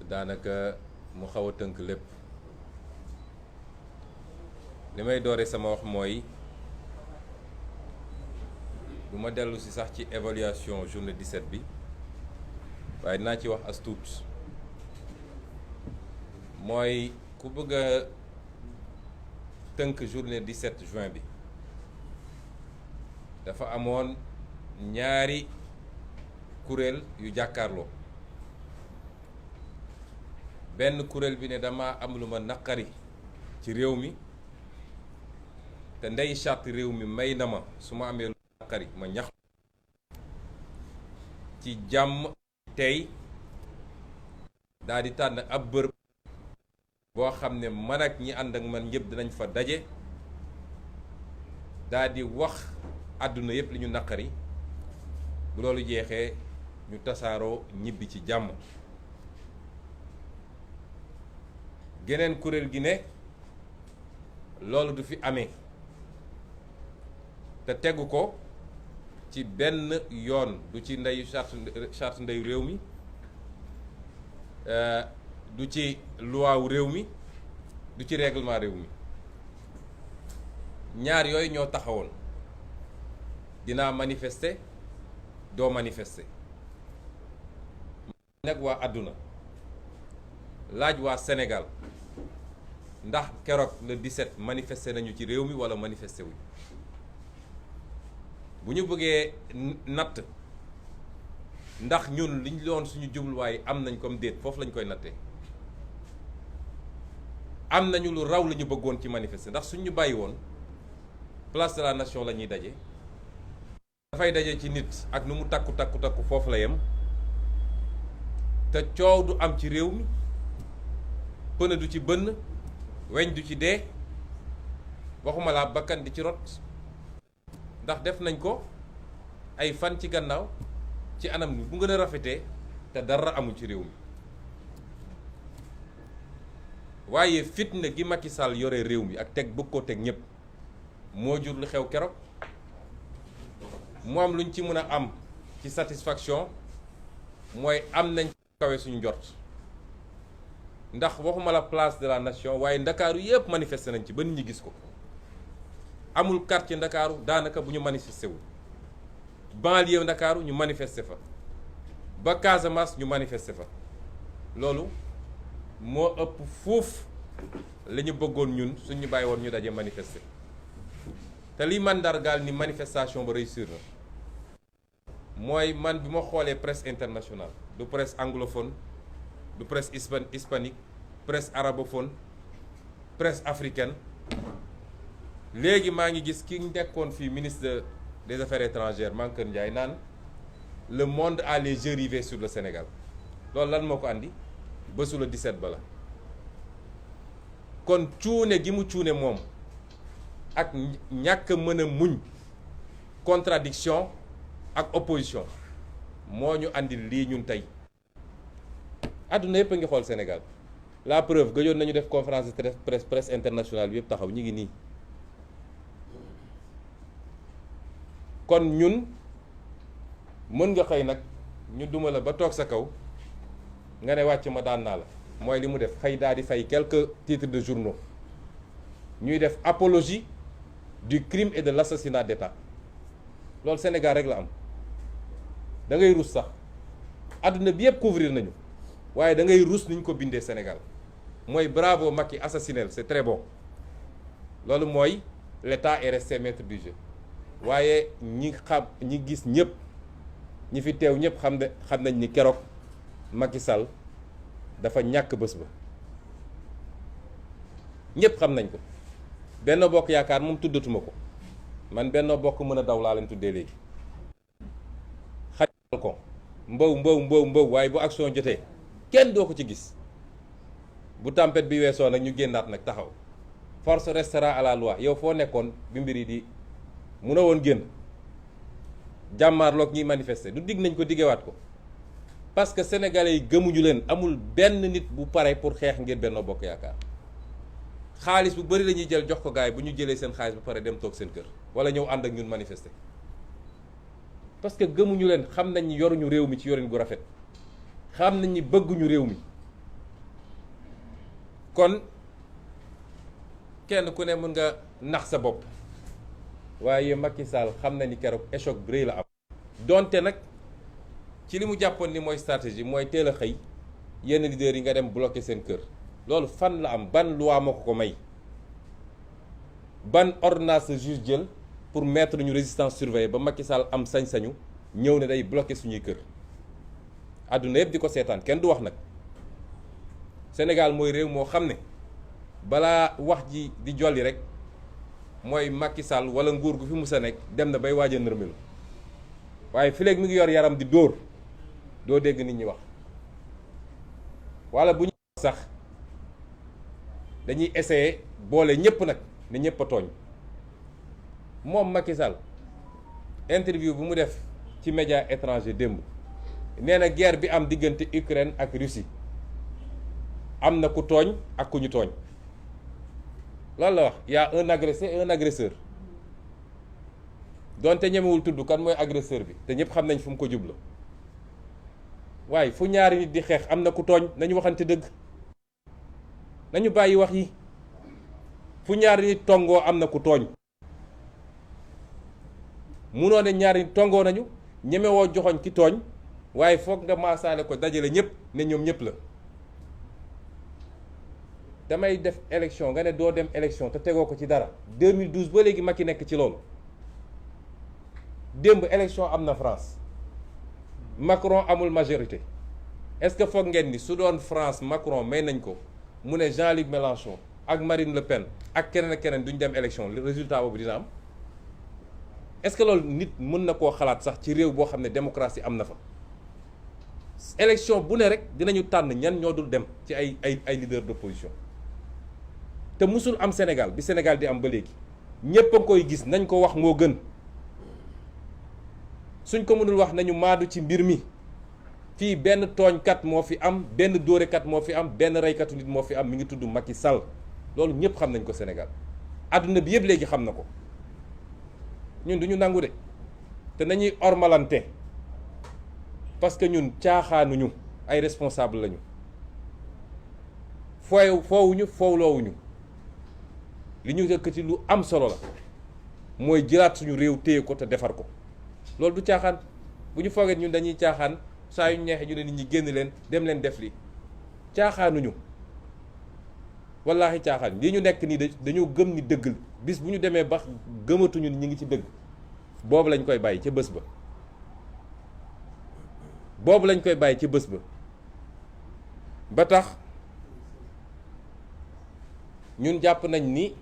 daanaka mu xaw a tënk lépp li may doore sama wax mooy du ma dellu si sax ci évaluation journée 17 bi waaye dinaa ci wax as tuut mooy ku bëgg a tënk journée 17 juin bi dafa amoon ñaari kuréel yu jàkkaarloo benn kuréel bi ne dama am lu ma naqari ci réew mi te ndey charte réew mi may na ma su ma amee lu naqari ma ñax ci jàmm tey daal di tànn ab bërëb boo xam ne man ak ñi ànd ak man ñëpp dinañ fa daje daal di wax àdduna yëpp li ñu naqari bu loolu jeexee ñu tasaaroo ñibbi ci jàmm. geneen kuréel gi ne loolu du fi amee te tegu ko ci benn yoon, du ci ndeyu charte ndeyu réew mi, du ci loi wu réew mi, du ci règlement réew mi. ñaar yooyu ñoo taxawoon dinaa manifester doo manifester. nag waa àdduna laaj waa Sénégal ndax keroog le 17 manifester nañu ci réew mi wala manifester wuñ. bu ñu bëggee natt ndax ñun liñ doon suñu jubluwaay am nañ comme déet, foofu lañ koy nattee. am nañu lu raw la ñu bëggoon ci manifester, ndax suñ ñu bàyyi woon place de la nation la ñuy daje. dafay daje ci nit ak nu mu takku foofu la yem, te coow du am ci réew mi, pënë du ci bënn, weñ du ci dee, waxuma laa bakkan di ci rot. ndax def nañ ko ay fan ci gannaaw ci anam bu gën a rafetee te dara amul ci réew mi. waaye fitna gi Macky Sall yore réew mi ak teg bëgg koo teg ñëpp moo jur lu xew keroog. mu am luñ ci mën a am ci satisfaction mooy am nañ kawe suñu njort, ndax waxuma la place de la nation waaye ndakaaru yëpp manifesté nañ ci ba nit ñi gis ko. amul quartier ndakaaru daanaka bu ñu manifesté wu, banlieue ndakaaru ñu manifesté fa, ba Casamance ñu manifesté fa. loolu moo ëpp fuuf la ñu bëggoon ñun suñu bàyyi woon ñu daje manifester. te liy mandargaal ni manifestation ba réussir na mooy man bi ma xoolee presse internationale, du presse anglophone, du presse hispanique, presse arabophone, presse africaine. léegi maa ngi gis ki nekkoon fii ministre des affaires étrangères Mankeur Ndiaye naan le monde a les yeux rivés sur le Sénégal. loolu lan moo ko andi bésu le 17 ba la. kon cuune gi mu cuune moom ak ñàkk mën a muñ contradiction ak opposition moo ñu andi lii ñun tey. àdduna yëpp a ngi xool Sénégal, la preuve gëjoon nañu def conférence de presse internationale bi yëpp taxaw ñu ngi nii. kon ñun mën nga xëy nag ñu duma la ba toog sa kaw nga ne wàcc ma daan naa la, mooy li mu def, xëy daal di fay quelques titres de journaux ñuy def apologie du crime et de l'assassinat d'État. loolu Sénégal rek la am. da ngay rus sax, àdduna bi yëpp couvrir nañu waaye da ngay rus ni ñu ko bindee Sénégal. mooy bravo Macky assassiné, c'est très bon. loolu mooy l'État est resté maître du jeu. waaye ñi gis ñëpp, ñi fi teew ñëpp xam nañ ni keroog Macky Sall dafa ñàkk bés ba. ñëpp xam nañ ko. Benno Bokk Yaakaar moom tuddatuma ko, man Benno Bokk mën a daw laa leen tuddee léegi. xajal ko mbow waaye bu action jotee kenn doo ko ci gis. bu tempête bi weesoo nag ñu génnaat nag taxaw. force restera à la loi. yow foo nekkoon bi mbir yi di mun a woon génn jàmmaarloog ñuy manifester, du digg nañ ko diggewaat ko, parce que sénégalais yi gëmuñu leen. amul benn nit bu pare pour xeex ngir Benno Bokk Yaakaar. xaalis bu bari la ñuy jël jox ko gaay bu ñu jëlee seen xaalis ba pare dem toog seen kër wala ñëw ànd ak ñun manifester, parce que gëmuñu leen. xam nañ ni yoruñu réew mi ci yorin gu rafet, xam nañ ni bëgguñu réew mi. kon kenn ku ne mën nga nax sa bopp, waaye Macky Sall xam na ni keroog échec bu rëy la am. donte nag ci li mu jàppoon ni mooy stratégie mooy teel a xëy yenn leaders yi nga dem bloquer seen kër. loolu fan la am, ban loi moo ko may, ban ordonnance de juge jël pour mettre ñu résistance surveillée ba Macky Sall am sañ-sañu ñëw ne day bloquer suñuy kër. àdduna yëpp di ko seetaan, kenn du wax nag. Sénégal mooy réew moo xam ne balaa wax ji di jolli rek mooy Macky Sall wala nguur gu fi musa nekk dem na bay waaj a nërmelu. waaye fi léegi mi ngi yor yaram di dóor, doo dégg nit ñi wax. wala bu ñu sax dañuy essayer boole ñëpp nag ne ñëpp a tooñ. moom Macky Sall interview bu mu def ci média étranger démb nee na guerre bi am diggante Ukraine ak Russie am na ku tooñ ak ku ñu tooñ. loolu la wax, y a un agressé et un agresseur. donte ñemewul tudd kan mooy agresseur bi te ñëpp xam nañ fu mu ko jublu waaye fu ñaari nit di xeex am na ku tooñ, nañu waxante dëgg, nañu bàyyi wax yi. fu ñaari nit tongoo am na ku tooñ, munoo ne ñaari nit tongoo nañu ñemewoo joxoñ ki tooñ, waaye foog nga maasaale ko dajale ñëpp ne ñoom ñëpp la. damay def élection nga ne doo dem élection te tegoo ko ci dara 2012 ba léegi Macky nekk ci loolu. démb élection am na France, Macron amul majorité. Est-ce que foog ngeen ni su doon France Macron may nañ ko mu ne Jean-Luc Mélenchon ak Marine Le Pen ak keneen ak keneen duñ dem élection résultat boobu dina am? Est-ce que loolu nit mën na koo xalaat sax ci réew boo xam ne démocratie am na fa? élection bu ne rek dinañu tànn ñan ñoo dul dem ci ay leader d'opposition te musul am Sénégal bi Sénégal di am ba léegi ñépp a koy gis, nañ ko wax moo gën. suñ ko mënul wax nañu maadu ci mbir mi. fii benn tooñkat moo fi am, benn dóorekat moo fi am, benn reykatu nit moo fi am, mi ngi tudd Macky Sall. loolu ñëpp xam nañ ko Sénégal, adduna bi yëpp léegi xam na ko. ñun duñu nangu de te nañuy ormalante parce que ñun caaxaanuñu, ay responsable lañu. foowuñu foowloowuñu li ñu yëkkati lu am solo la mooy jëlaat suñu réew téye ko te defar ko. loolu du caaxaan. bu ñu foogee ñun dañuy caaxaan saa yu neexee ñu ne nit ñi génn leen dem leen def li caaxaanuñu, wallaahi caaxaan. lii ñu nekk nii dañoo gëm ni dëgg, bis bu ñu demee ba gëmatuñu ni ñu ngi ci dëgg, boobu lañ koy bàyyi ca bés ba. boobu lañ koy bàyyi ci bés ba. ba tax ñun jàpp nañ ni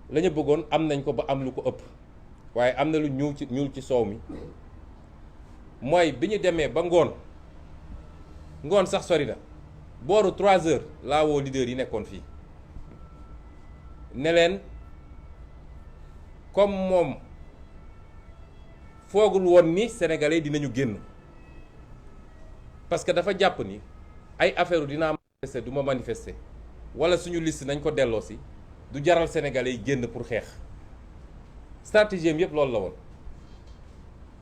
la ñu bëggoon am nañ ko ba am lu ko ëpp, waaye am na lu ñuul ci soow mi. mooy bi ñu demee ba ngoon sax sori na, booru 3 heures laa woo leader yi nekkoon fii ne leen comme moom foogul woon ni sénégalais dinañu génn, parce que dafa jàpp ni ay affaire dinaa manifester du ma manifester wala suñu liste nañ ko delloo si du jaral sénégalais yi génn pour xeex. stratégie am yëpp loolu la woon.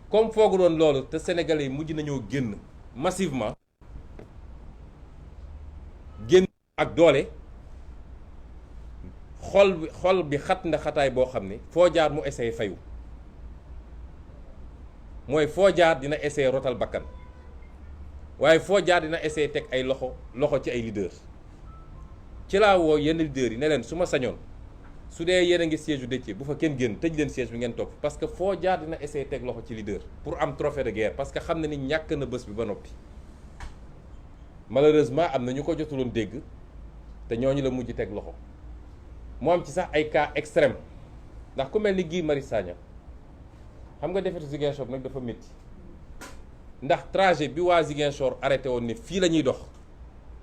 comme foogu doon loolu te sénégalais yi mujj nañoo génn massivement, génn ak doole, xol bi xat na xataay boo xam ne foo jaar mu essayé fayu. mooy foo jaar dina essayé rotal bakkan, waaye foo jaar dina essayé teg ay loxo ci ay leaders. ci laa woo yenn leaders yi ne leen su ma sañoon su dee yéen a ngi siège u Déthié bu fa kenn génn, tëj leen siège bi ngeen toog, parce que foo jaar dina essayer teg loxo ci leader pour am trophée de guerre, parce que xam na ni ñàkk na bés bi ba noppi. malheureusement am na ñu ko jotuloon dégg te ñooñu la mujj teg loxo. mu am ci sax ay cas extrême, ndax ku mel ni Guy Marius Sagna xam nga defetu Ziguinchor nag dafa métti, ndax trajet bi waa Ziguinchor arrêté woon ne fii la ñuy dox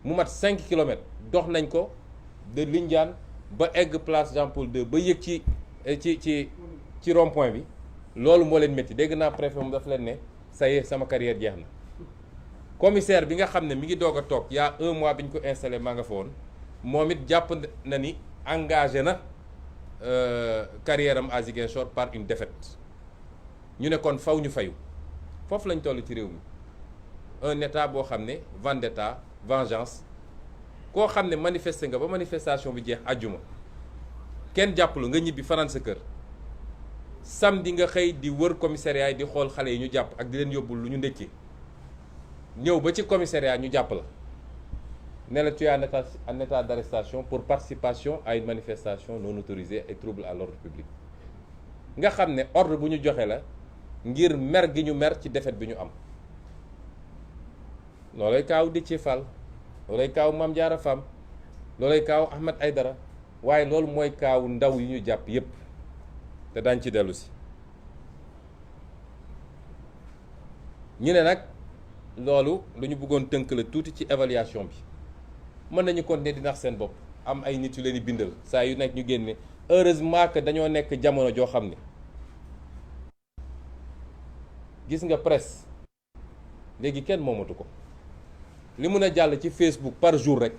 mu mat 5 kilomètres dox nañ ko de Lindiane ba egg place Jean-Paul II ba yëg ci rond-point bi. loolu moo leen métti. dégg naa préfet mu dafa leen ne ça y est sama carrière jeex na. commissaire bi nga xam ne mi ngi doog a toog y a 1 mois bi ñu ko installé maa nga fa woon, moom it jàpp na ni engagé na carrière am à Ziguinchor par une défaite. ñu ne kon faw ñu fayu. foofu lañ toll ci réew mi, un état boo xam ne vendetta, vengeance. koo xam ne manifester nga ba manifestation bi jeex àjjuma kenn jàppalu nga ñibbi fanaan sa kër, samedi nga xëy di wër commissariat yi di xool xale yi ñu jàpp ak di leen yóbbul lu ñu ndékki, ñëw ba ci commissariat ñu jàpp la ne la tu es en état d'arrestation pour participation à une manifestation non autorisée et trouble à l'ordre public. nga xam ne ordre bu ñu joxe la ngir mer gi ñu mer ci défaite bi ñu am. loolay kaaw Déthié Fall, loolay kaaw Mame Diarra Fam, loolay kaaw Ahmed Aïdara, waaye loolu mooy kaaw ndaw yi ñu jàpp yépp te daañ ci dellu si. ñu ne nag loolu lu ñu bëggoon tënk la tuuti ci évaluation bi. mën nañu continuer di nax seen bopp, am ay nit yu leen di bindal saa yu nekk ñu génne. heureusement que dañoo nekk jamono joo xam ne gis nga presse léegi kenn moomatu ko. li mun a jàll ci Facebook par jour rek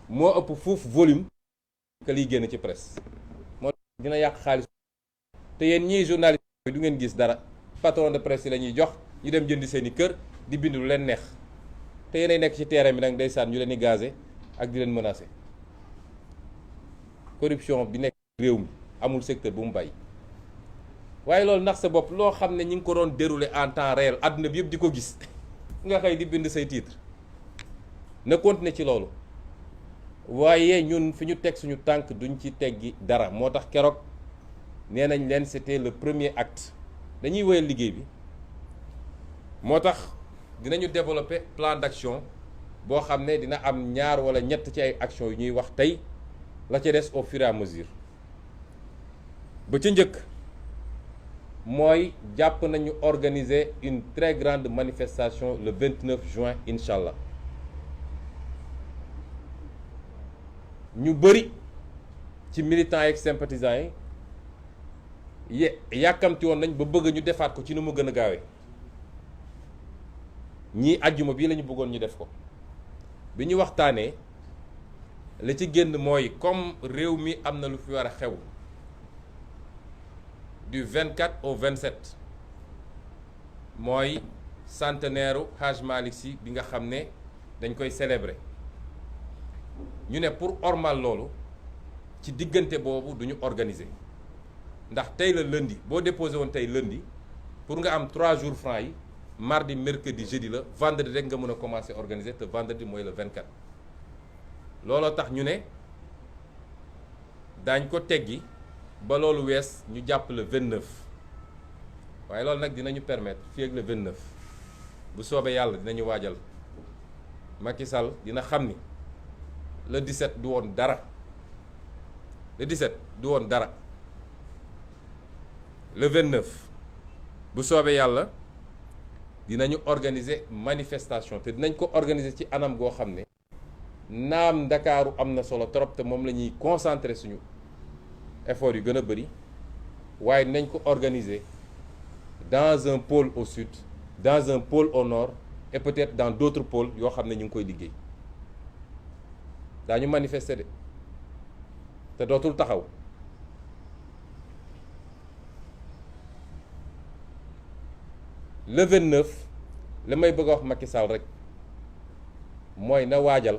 moo ëpp fuuf volume que liy génn ci presse. moo dina yàq xaalis te yéen ñii journaliste du ngeen gis dara patron de presse yi la ñuy jox ñu dem jëndi seeni kër di bind lu leen neex te yéenay nekk ci terrain bi nag ndeysaan ñu leen di gazé ak di leen menacé. corruption bi nekk réew mi amul secteur bu mu bàyyi waaye loolu ndax sa bopp loo xam ne ñi ngi ko doon dérouler en temps réel àdduna bi yëpp di ko gis nga xëy di bind say titre na continuer ci loolu waaye ñun fi ñu teg suñu tànk duñ ci teggi dara moo tax keroog nee nañ leen c'était le premier acte dañuy wéyal liggéey bi moo tax dinañu développer plan d'action boo xam ne dina am ñaar wala ñett ci ay actions yu ñuy wax tey la ca des au fur et à mesure ba ca njëkk mooy jàpp nañu organiser une très grande manifestation le 29 juin incha allah ñu bëri ci militants yeeg sympathisants yi yàkkamti woon nañ ba bëgg ñu defaat ko ci nu mu gën a gaawee ñii àjjuma bii la ñu bëggoon ñu def ko bi ñu waxtaanee li ci génn mooy comme réew mi am na lu fi war a xew du 24 au 27 mooy centenaire u Hadj Malick Sy bi nga xam ne dañ koy célébrer ñu ne pour ormal loolu ci diggante boobu duñu organiser ndax tey la lundi boo déposé woon tey lundi pour nga am 3 jours francs yi mardi mercredi jeudi la vendredi rek nga mën a commencer organiser te vendredi mooy le 24 looloo tax ñu ne daañ ko teggi ba loolu wees ñu jàpp le 29 waaye loolu nag dinañu permettre fii ak le 29 bu soobee yàlla dinañu waajal Macky Sall dina xam ni le 17 du woon dara le 17 du woon dara le 29 bu soobee yàlla dinañu organiser manifestation te dinañ ko organiser ci anam goo xam ne naam Ndakaaru am na solo trop te moom la ñuy concentrer suñu effort yu gën a bëri waaye dinañ ko organiser dans un pôle au sud dans un pôle au nord et peut-être dans d'autres pôles yoo xam ne ñu ngi koy liggéey daañu manifester de te dootul taxaw le 29 li may bëgg a wax Macky Sall rek mooy na waajal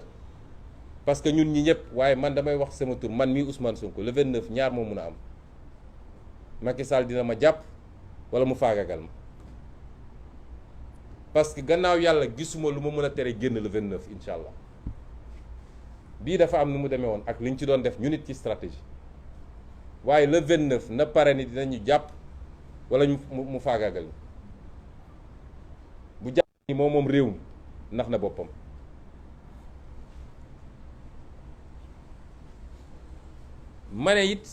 parce que ñun ñi ñëpp waaye man damay wax sama tur man mii Ousmane Sonko le 29 ñaar moo mun a am Macky Sall dina ma jàpp wala mu faagagal ma parce que gannaaw yàlla gisuma lu ma mën a tere génn le 29 incha allah bii dafa am nu mu demee woon ak li ñu ci doon def ñu nit ci stratégie waaye le 29 na pare ni dinañu jàpp wala mu faagagal ñu bu jàpp ni moom réew mi ndax na boppam. ma ne it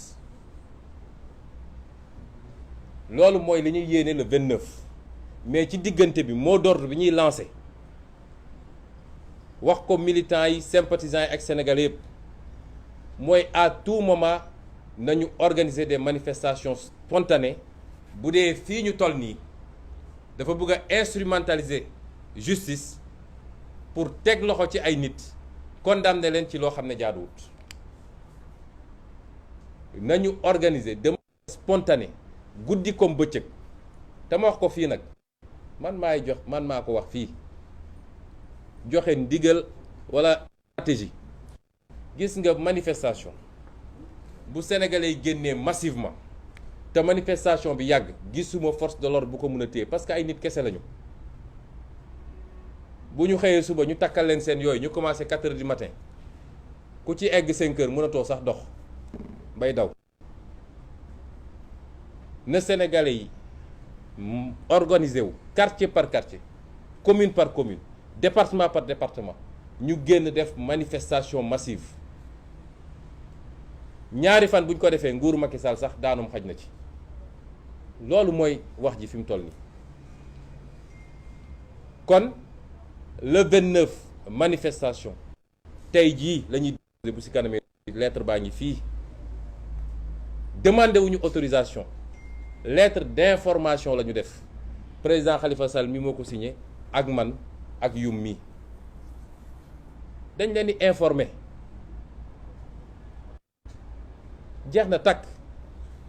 loolu mooy li ñuy yéene le 29 mais ci diggante bi mot d'ordre bi ñuy lancé wax ko militants yi sympathisants yi ak sénégalais yëpp mooy à tout moment nañu organiser des manifestations spontanées bu dee fii ñu toll nii dafa bëgg a instrumentaliser justice pour teg loxo ci ay nit condamner leen ci loo xam ne jaaduwut nañu organiser de manière spontanée guddi comme bëccëg te ma wax ko fii nag man maa ko wax fii joxe ndigal wala stratégie gis nga manifestation bu sénégalais yi génnee massivement te manifestation bi yàgg gisuma force de l'ordre bu ko mën a téye parce que ay nit kese lañu bu ñu xëyee suba ñu takkal leen seen yooyu ñu commencé 4 heures du matin ku ci egg 5 heures mënatoo sax dox bay daw na sénégalais yi organisé wu quartier par quartier commune par commune département par département ñu génn def manifestation massive ñaari fan bu ñu ko defee nguuru Macky Sall sax daanum xaj na ci loolu mooy wax ji fi mu toll nii kon le 29 manifestation tey jii la ñuy bu si kanamee lettre baa ngi fii demandé wuñu autorisation lettre d'information la ñu def président Khalifa Sall mi moo ko signé ak man ak yum mi dañ leen di informer jeex na takk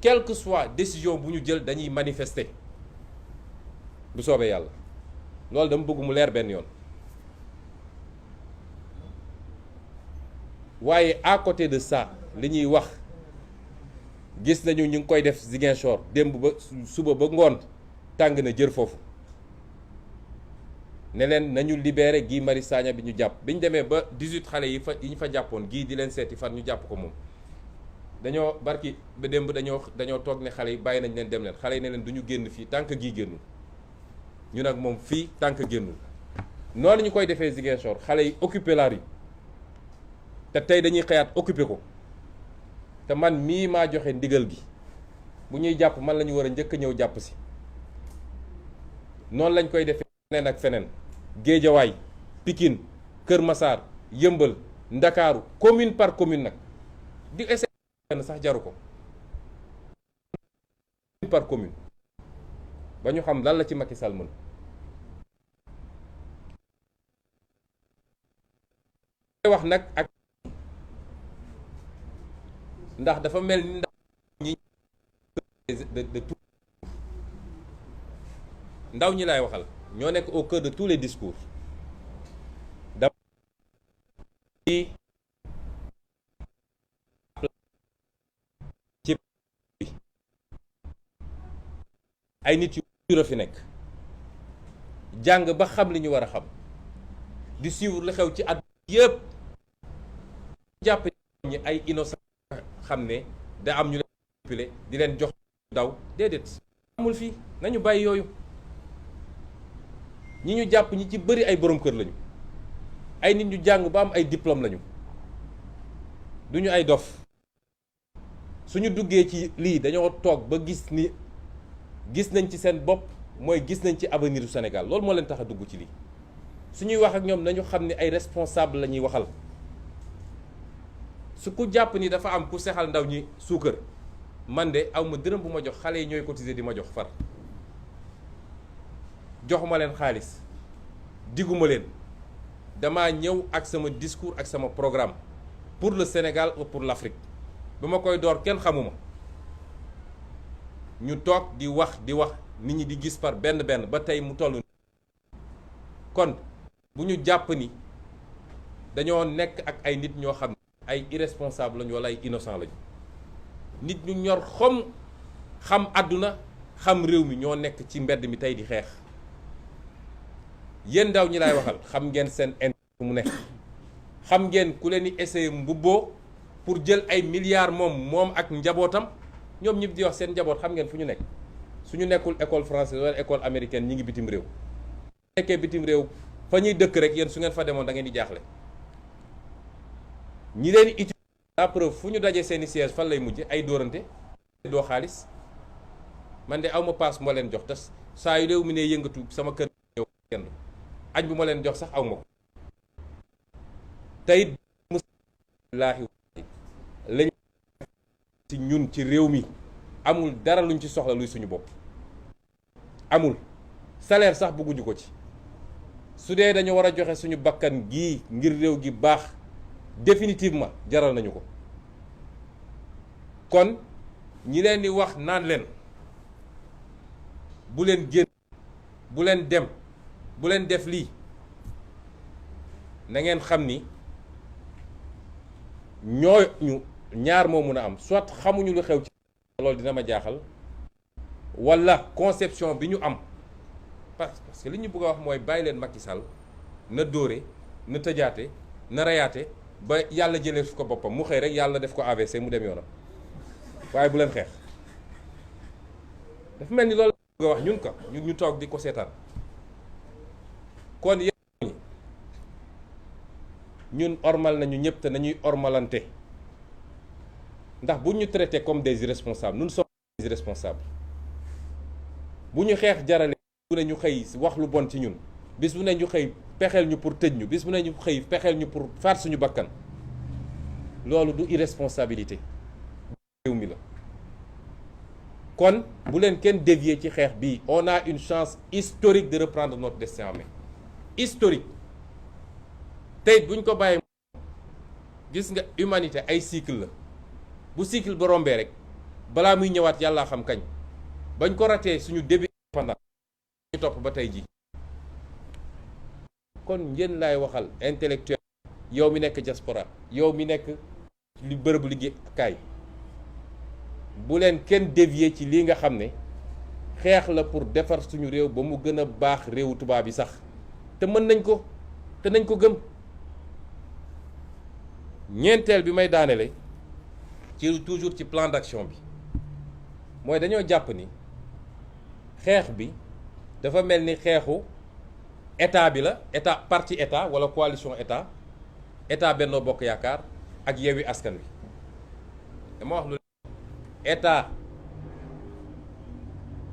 quelle que soit décision bu ñu jël dañuy manifester bu soobee yàlla loolu dama bëgg mu leer benn yoon. waaye à côté de ça li ñuy wax gis nañu ñu ngi koy def Ziguinchor démb ba suba ba ngoon tàng na jër foofu ne leen nañu libéré Guy Marius Sagna bi ñu jàpp bi ñu demee ba 18 xale yi ñu fa jàppoon gii di leen seeti fan ñu jàpp ko moom dañoo barki ba démb dañoo toog ne xale yi bàyyi nañ leen dem leen xale yi ne leen du ñu génn fii tant que Guy génnul ñu nag moom fii tant que génnul noonu ñu koy defee Ziguinchor xale yi occupé la rue te tey dañuy xëyaat occupé ko te man mii maa joxe ndigal gi bu ñuy jàpp man la ñu war a njëkk a ñëw jàpp si noonu lañ koy defee feneen ak feneen Géejawaay Pikine Kër Massar Yëmbal Ndakaaru commune par commune nag di essayer sax jaru ko commune par commune ba ñu xam lan la ci Macky Sall mën wax nag ak ndax dafa mel ni ndax ñi de tout ndaw ñi laay waxal ñoo nekk au cœur de tous les discours dama ci ay nit yu fi nekk jàng ba xam li ñu war a xam di suivre li xew ci at yëpp jàpp ñi ay innocent xam ne da am ñu leen manipulé di leen jox daw déedéet amul fii nañu bàyyi yooyu ñi ñu jàpp ñi ci bëri ay borom kër lañu ay nit ñu jàng ba am ay diplôme lañu duñu ay dof suñu duggee ci lii dañoo toog ba gis nañ ci seen bopp mooy gis nañ ci avenir du Sénégal loolu moo leen tax a dugg ci lii suñuy wax ak ñoom nañu xam ne ay responsable la ñuy waxal su ku jàpp ni dafa am ku sexal ndaw ñi suukar man de aw ma dërëm bu ma jox xale yi ñooy cotiser di ma jox far joxuma leen xaalis diguma leen dama ñëw ak sama discours ak sama programme pour le Sénégal ou pour l'Afrique ba ma koy door kenn xamuma ñu toog di wax nit ñi di gis par benn ba tey mu toll kon bu ñu jàpp ni dañoo nekk ak ay nit ñoo xam ne ay irresponsable lañu wala ay innocent lañu nit ñu ñor xam àdduna xam réew mi ñoo nekk ci mbedd mi tey di xeex yéen ndaw ñi laay waxal xam ngeen seen intérêt mu nekk xam ngeen ku leen di essayer mbubboo pour jël ay milliards moom ak njabootam ñoom ñëpp di wax seen njaboot xam ngeen fu ñu nekk suñu nekkul école française wala école américaine ñi ngi bitim réew nekkee bitim réew fa ñuy dëkk rek yéen su ngeen fa demoon da ngeen di jaaxle ñi leen utiliser la preuve fu ñu dajee seeni siège fan lay mujj ay dóorante doo xaalis man de awma paas moo leen jox te saa yu réew mi ne yëngatu sama kër ñëw kenn añ bu ma leen jox sax aw ma ko tey laahi lañ ci ñun ci réew mi amul dara luñ ci soxla luy suñu bopp amul salaire sax bëgguñu ko ci su dee dañu war a joxe suñu bakkan gii ngir réew gi baax définitivement jaral nañu ko kon ñi leen di wax naan leen bu leen génn bu leen dem bu leen def lii na ngeen xam ni ñooñu ñaar moo mun a am soit xamuñu lu xew ci loolu dina ma jaaxal walla conception bi ñu am parce que li ñu bëgg a wax mooy bàyyi leen Macky Sall na dóore na tëjaate na reyaate ba yàlla jëlee su ko boppam mu xëy rek yàlla def ko AVC mu dem yoonam waaye bu leen xeex dafa mel ni loolu bëgg a wax ñun ko ñu toog di ko seetaan kon yéen ñun ormal nañu ñëpp te nañuy ormalante ndax bu ñu traité comme des irresponsables nous sommes des irresponsables bu ñu xeex jarale bu ne ñu xëy wax lu bon ci ñun bis bu ne ñu xëy pexeel ñu pour tëj ñu bis bu ne ñu xëy pexeel ñu pour faat suñu bakkan loolu du irresponsabilité réew mi la kon bu leen kenn dévier ci xeex bii on a une chance historique de reprendre notre destin en main historique tey buñ ko bàyyee gis nga humanité ay cycle la bu cycle ba rombee rek balaa muy ñëwaat yàllaa xam kañ bañ ko ratee suñu début indépendance ñu topp ba tey ji kon ngeen laay waxal intellectuel yow mi nekk diaspora yow mi nekk li bërëbu liggéeykaay bu leen kenn dévier ci lii nga xam ne xeex la pour defar suñu réew ba mu gën a baax réewu tubaab yi sax te mën nañ ko te nañ ko gëm. ñeenteel bi may daanele ci toujours ci plan d'action bi mooy dañoo jàpp ni xeex bi dafa mel ni xeexu état bi la état parti état wala coalition état Benno Bokk Yaakaar ak Yewwi Askan Wi dama wax lu état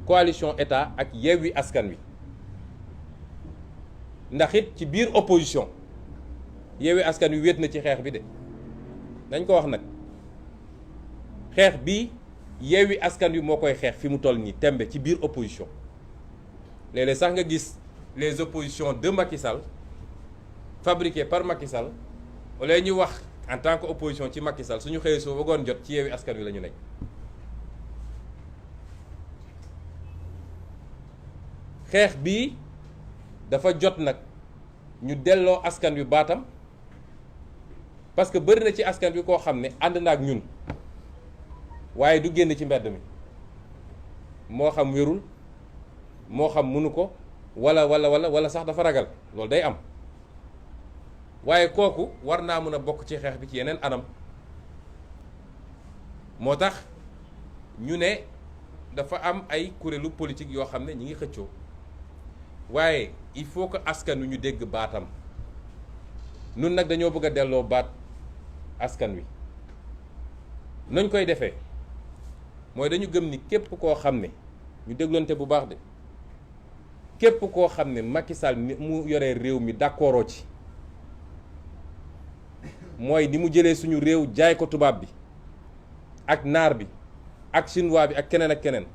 coalition état ak Yewwi Askan Wi ndax it ci biir opposition Yewwi Askan Wi wéet na ci xeex bi de dañ ko wax nag xeex bi Yewwi Askan Wi moo koy xeex fi mu toll nii tembe ci biir opposition léeg-léeg sax nga gis les oppositions de Macky Sall fabriquées par Macky Sall wala ñu wax en tant que opposition ci Macky Sall suñu xëyee soo bëggoon jot ci Yewwi Askan Wi la ñu nekk. xeex bii dafa jot nag ñu delloo askan wi baatam parce que bëri na ci askan wi koo xam ne ànd na ak ñun waaye du génn ci mbedd mi moo xam wérul moo xam mënu ko wala sax dafa ragal loolu day am waaye kooku war naa mën a bokk ci xeex bi ci yeneen anam moo tax ñu ne dafa am ay kuréelu politique yoo xam ne ñi ngi xëccoo waaye il faut que askan wi ñu dégg baatam nun nag dañoo bëgg a delloo baat askan wi nañ koy defee mooy dañu gëm ni képp koo xam ne ñu dégloonte bu baax de képp koo xam ne Macky Sall ni mu yoree réew mi d'accordoo ci mooy ni mu jëlee suñu réew jaay ko tubaab bi ak naar bi ak chinois bi ak keneen ak keneen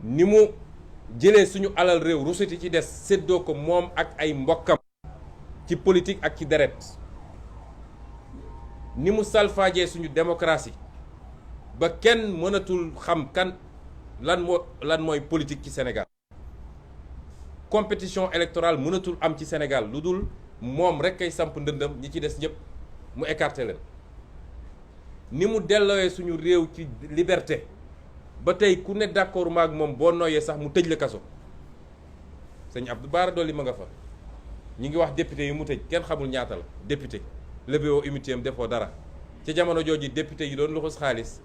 ni mu jëlee suñu alal réew rusuti ci des séddoo ko moom ak ay mbokkam ci politique ak ci deret ni mu salfaajee suñu démocratie ba kenn mënatul xam kan lan mooy politique ci Sénégal compétition électorale mënatul am ci Sénégal lu dul moom rek kay samp ndëndam ñi ci des ñëpp mu écarté leen ni mu dellooyee suñu réew ci liberté ba tey ku ne d'accord maag moom boo nooyee sax mu tëj la kaso sëñ Abdou Bara Dolly ma nga fa ñi ngi wax député yi mu tëj kenn xamul ñaata la député lébéo imité am defoo dara ca jamono jooju député yi doon luxus xaalis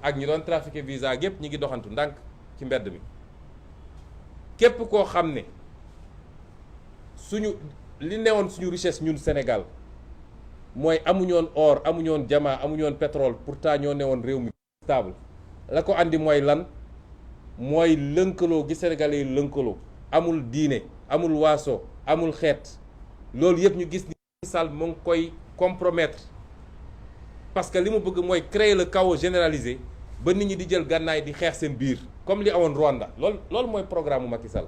ak ñi doon trafiqué visa gépp ñi ngi doxantu ndànk ci mbedd mi képp koo xam ne suñu li newoon suñu richesse ñun Sénégal mooy amuñoon or amuñoon diamant amuñoon pétrole pourtant ñoo newoon réew mi stable la ko andi mooy lan mooy lënkaloo gi Sénégalais yi lënkaloo amul diine amul waaso amul xeet loolu yëpp ñu gis ni Sall mu ngi koy compromettre parce que li mu bëgg mooy créer le chaos généralisé ba nit ñi di jël gànnaay di xeex seen biir comme li awoon Rwanda loolu mooy programme mu Macky Sall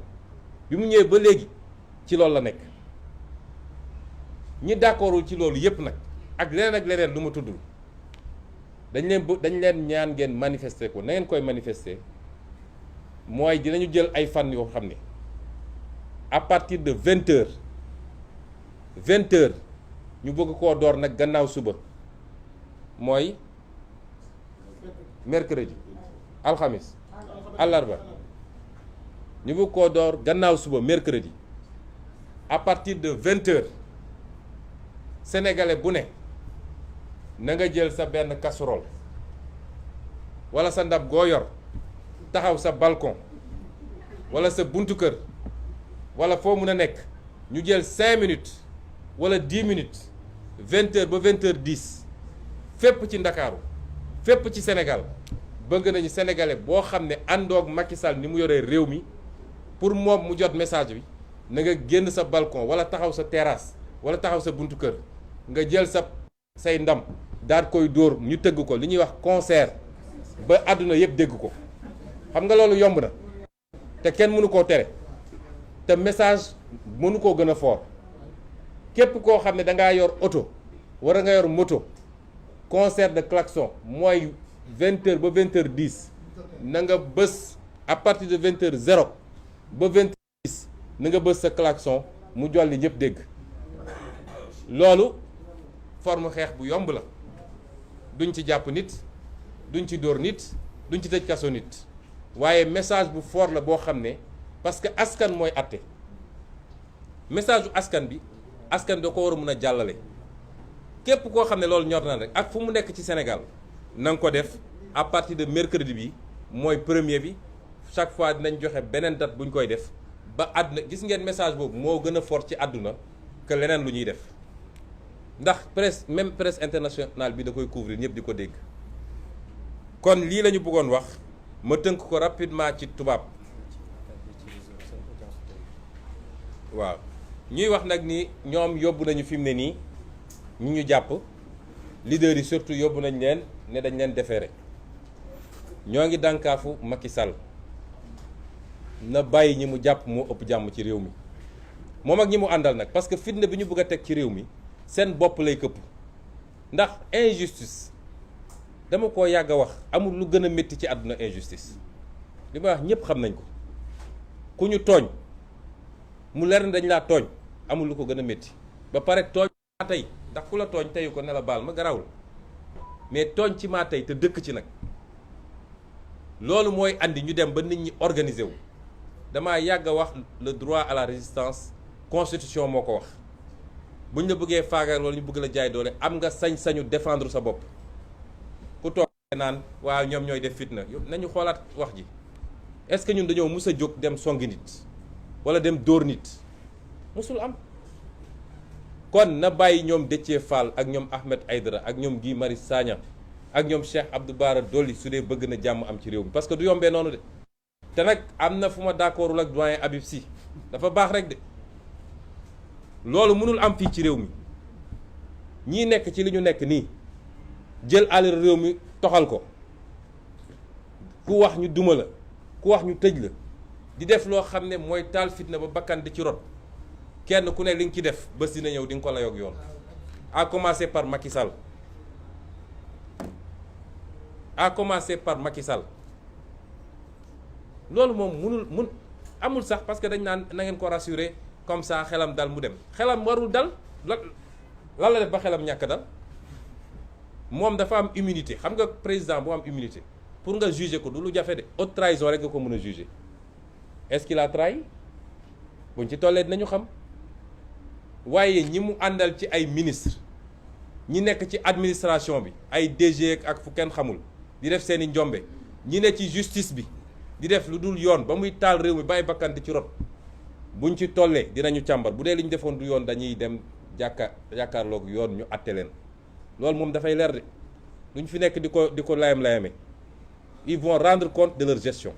bi mu ñëwee ba léegi ci loolu la nekk ñi d'accordul ci loolu yëpp nag ak leneen lu ma tuddul dañ leen ñaan ngeen manifester ko na ngeen koy manifester mooy dinañu jël ay fan yoo xam ne à partir de 20h ñu bëgg koo door nag gannaaw suba mooy mercredi alxamis àllarba ñu bëgg koo door gannaaw suba mercredi à partir de 20h sénégalais bu ne na nga jël sa benn casserole wala sa ndab goo yor taxaw sa balcon wala sa buntu kër wala foo mun a nekk ñu jël 5 minutes wala 10 minutes 20h ba 20h10 fépp ci Ndakaaru fépp ci Sénégal bëgg nañu sénégalais boo xam ne àndoog Macky Sall ni mu yoree réew mi pour moom mu jot message bi na nga génn sa balcon wala taxaw sa terrasse wala taxaw sa buntu kër nga jël say ndam daal koy dóor ñu tëgg ko li ñuy wax concert ba àdduna yëpp dégg ko xam nga loolu yomb na te kenn mënu koo tere te message mënu koo gën a fort képp koo xam ne dangaa yor oto wara nga yor moto concert de klaxon mooy 20h ba 20h10 na nga bës à partir de 20h0 ba 20h10 na nga bës sa klaxon mu jolli ñëpp dégg loolu forme xeex bu yomb la duñ ci jàpp nit duñ ci dóor nit duñ ci tëj kaso nit waaye message bu fort la boo xam ne parce que askan mooy àtte message bu askan bi askan da ko war a mën a jàllale képp koo xam ne loolu ñor na rek ak fu mu nekk ci Sénégal na nga ko def à partir de mercredi bi mooy premier bi chaque fois dinañ joxe beneen date bu ñu koy def ba àdduna gis ngeen message boobu moo gën a fort ci àdduna que leneen lu ñuy def ndax presse même presse internationale bi da koy couvrir ñëpp di ko dégg kon lii la ñu bëggoon wax ma tënk ko rapidement ci tubaab waaw ñuy wax nag ni ñoom yóbbu nañu fi mu ne nii ñu jàpp leader yi surtout yóbbu nañ leen ne dañ leen déféré ñoo ngi dànkaafu Macky Sall na bàyyi ñi mu jàpp moo ëpp jàmm ci réew mi moom ak ñi mu àndal nag parce que fitna bi ñu bëgg a teg ci réew mi seen bopp lay këpp ndax injustice dama ko yàgg a wax amul lu gën a métti ci àdduna injustice li ma wax ñëpp xam nañ ko ku ñu tooñ mu leer na dañ laa tooñ amul lu ko gën a métti ba pare tooñ maa tey ndax ku la tooñ teyu ko ne la baal ma garawul mais tooñ ci maa tey te dëkk ci nag loolu mooy andi ñu dem ba nit ñi organiser wu damaa yàgg a wax le droit à la résistance constitution moo ko wax buñ la bëggee faagal wala ñu bëgg la jaay doole am nga sañ-sañu défendre sa bopp ku toog naan waaw ñoom ñooy def fitna nañu xoolaat wax ji est-ce que ñun dañoo mus a jóg dem songi nit wala dem dóor nit musul am kon na bàyyi ñoom Déthié Fall ak ñoom Ahmed Aïdara ak ñoom Guy Marius Sagna ak ñoom Cheikh Abdou Bara Dolly su dee bëgg na jàmm am ci réew mi parce que du yombee noonu de te nag am na fu ma d'accordul ak doyen Habib Sy dafa baax rek de loolu mënul am fii ci réew mi ñii nekk ci li ñu nekk nii jël alal réew mi toxal ko ku wax ñu duma la ku wax ñu tëj la di def loo xam ne mooy taal fitna ba bakkan di ci rot kenn ku ne li nga ci def bés dina ñëw di nga ko layoog yoon à commencer par Macky Sall loolu moom amul sax parce que dañ naan na ngeen ko rassurer comme ça xelam dal mu dem xelam warul dal lan la def ba xelam ñàkk dal moom dafa am immunité xam nga président bu am immunité pour nga juger ko du lu jafe de haute trahison rek nga ko mën a juger est-ce qu'il a trahi buñ ci tollee dinañu xam waaye ñi mu àndal ci ay ministre ñi nekk ci administration bi ay DG ak fu kenn xamul di def seeni njombe ñi ne ci justice bi di def lu dul yoon ba muy taal réew mi bàyyi bakkante ci rot buñ ci tollee dinañu càmbar bu dee li ñu defoon du yoon dañuy dem jàkkaarloog yoon ñu àtte leen loolu moom dafay leer de duñ fi nekk di ko layam-layame ils vont rendre compte de leur gestion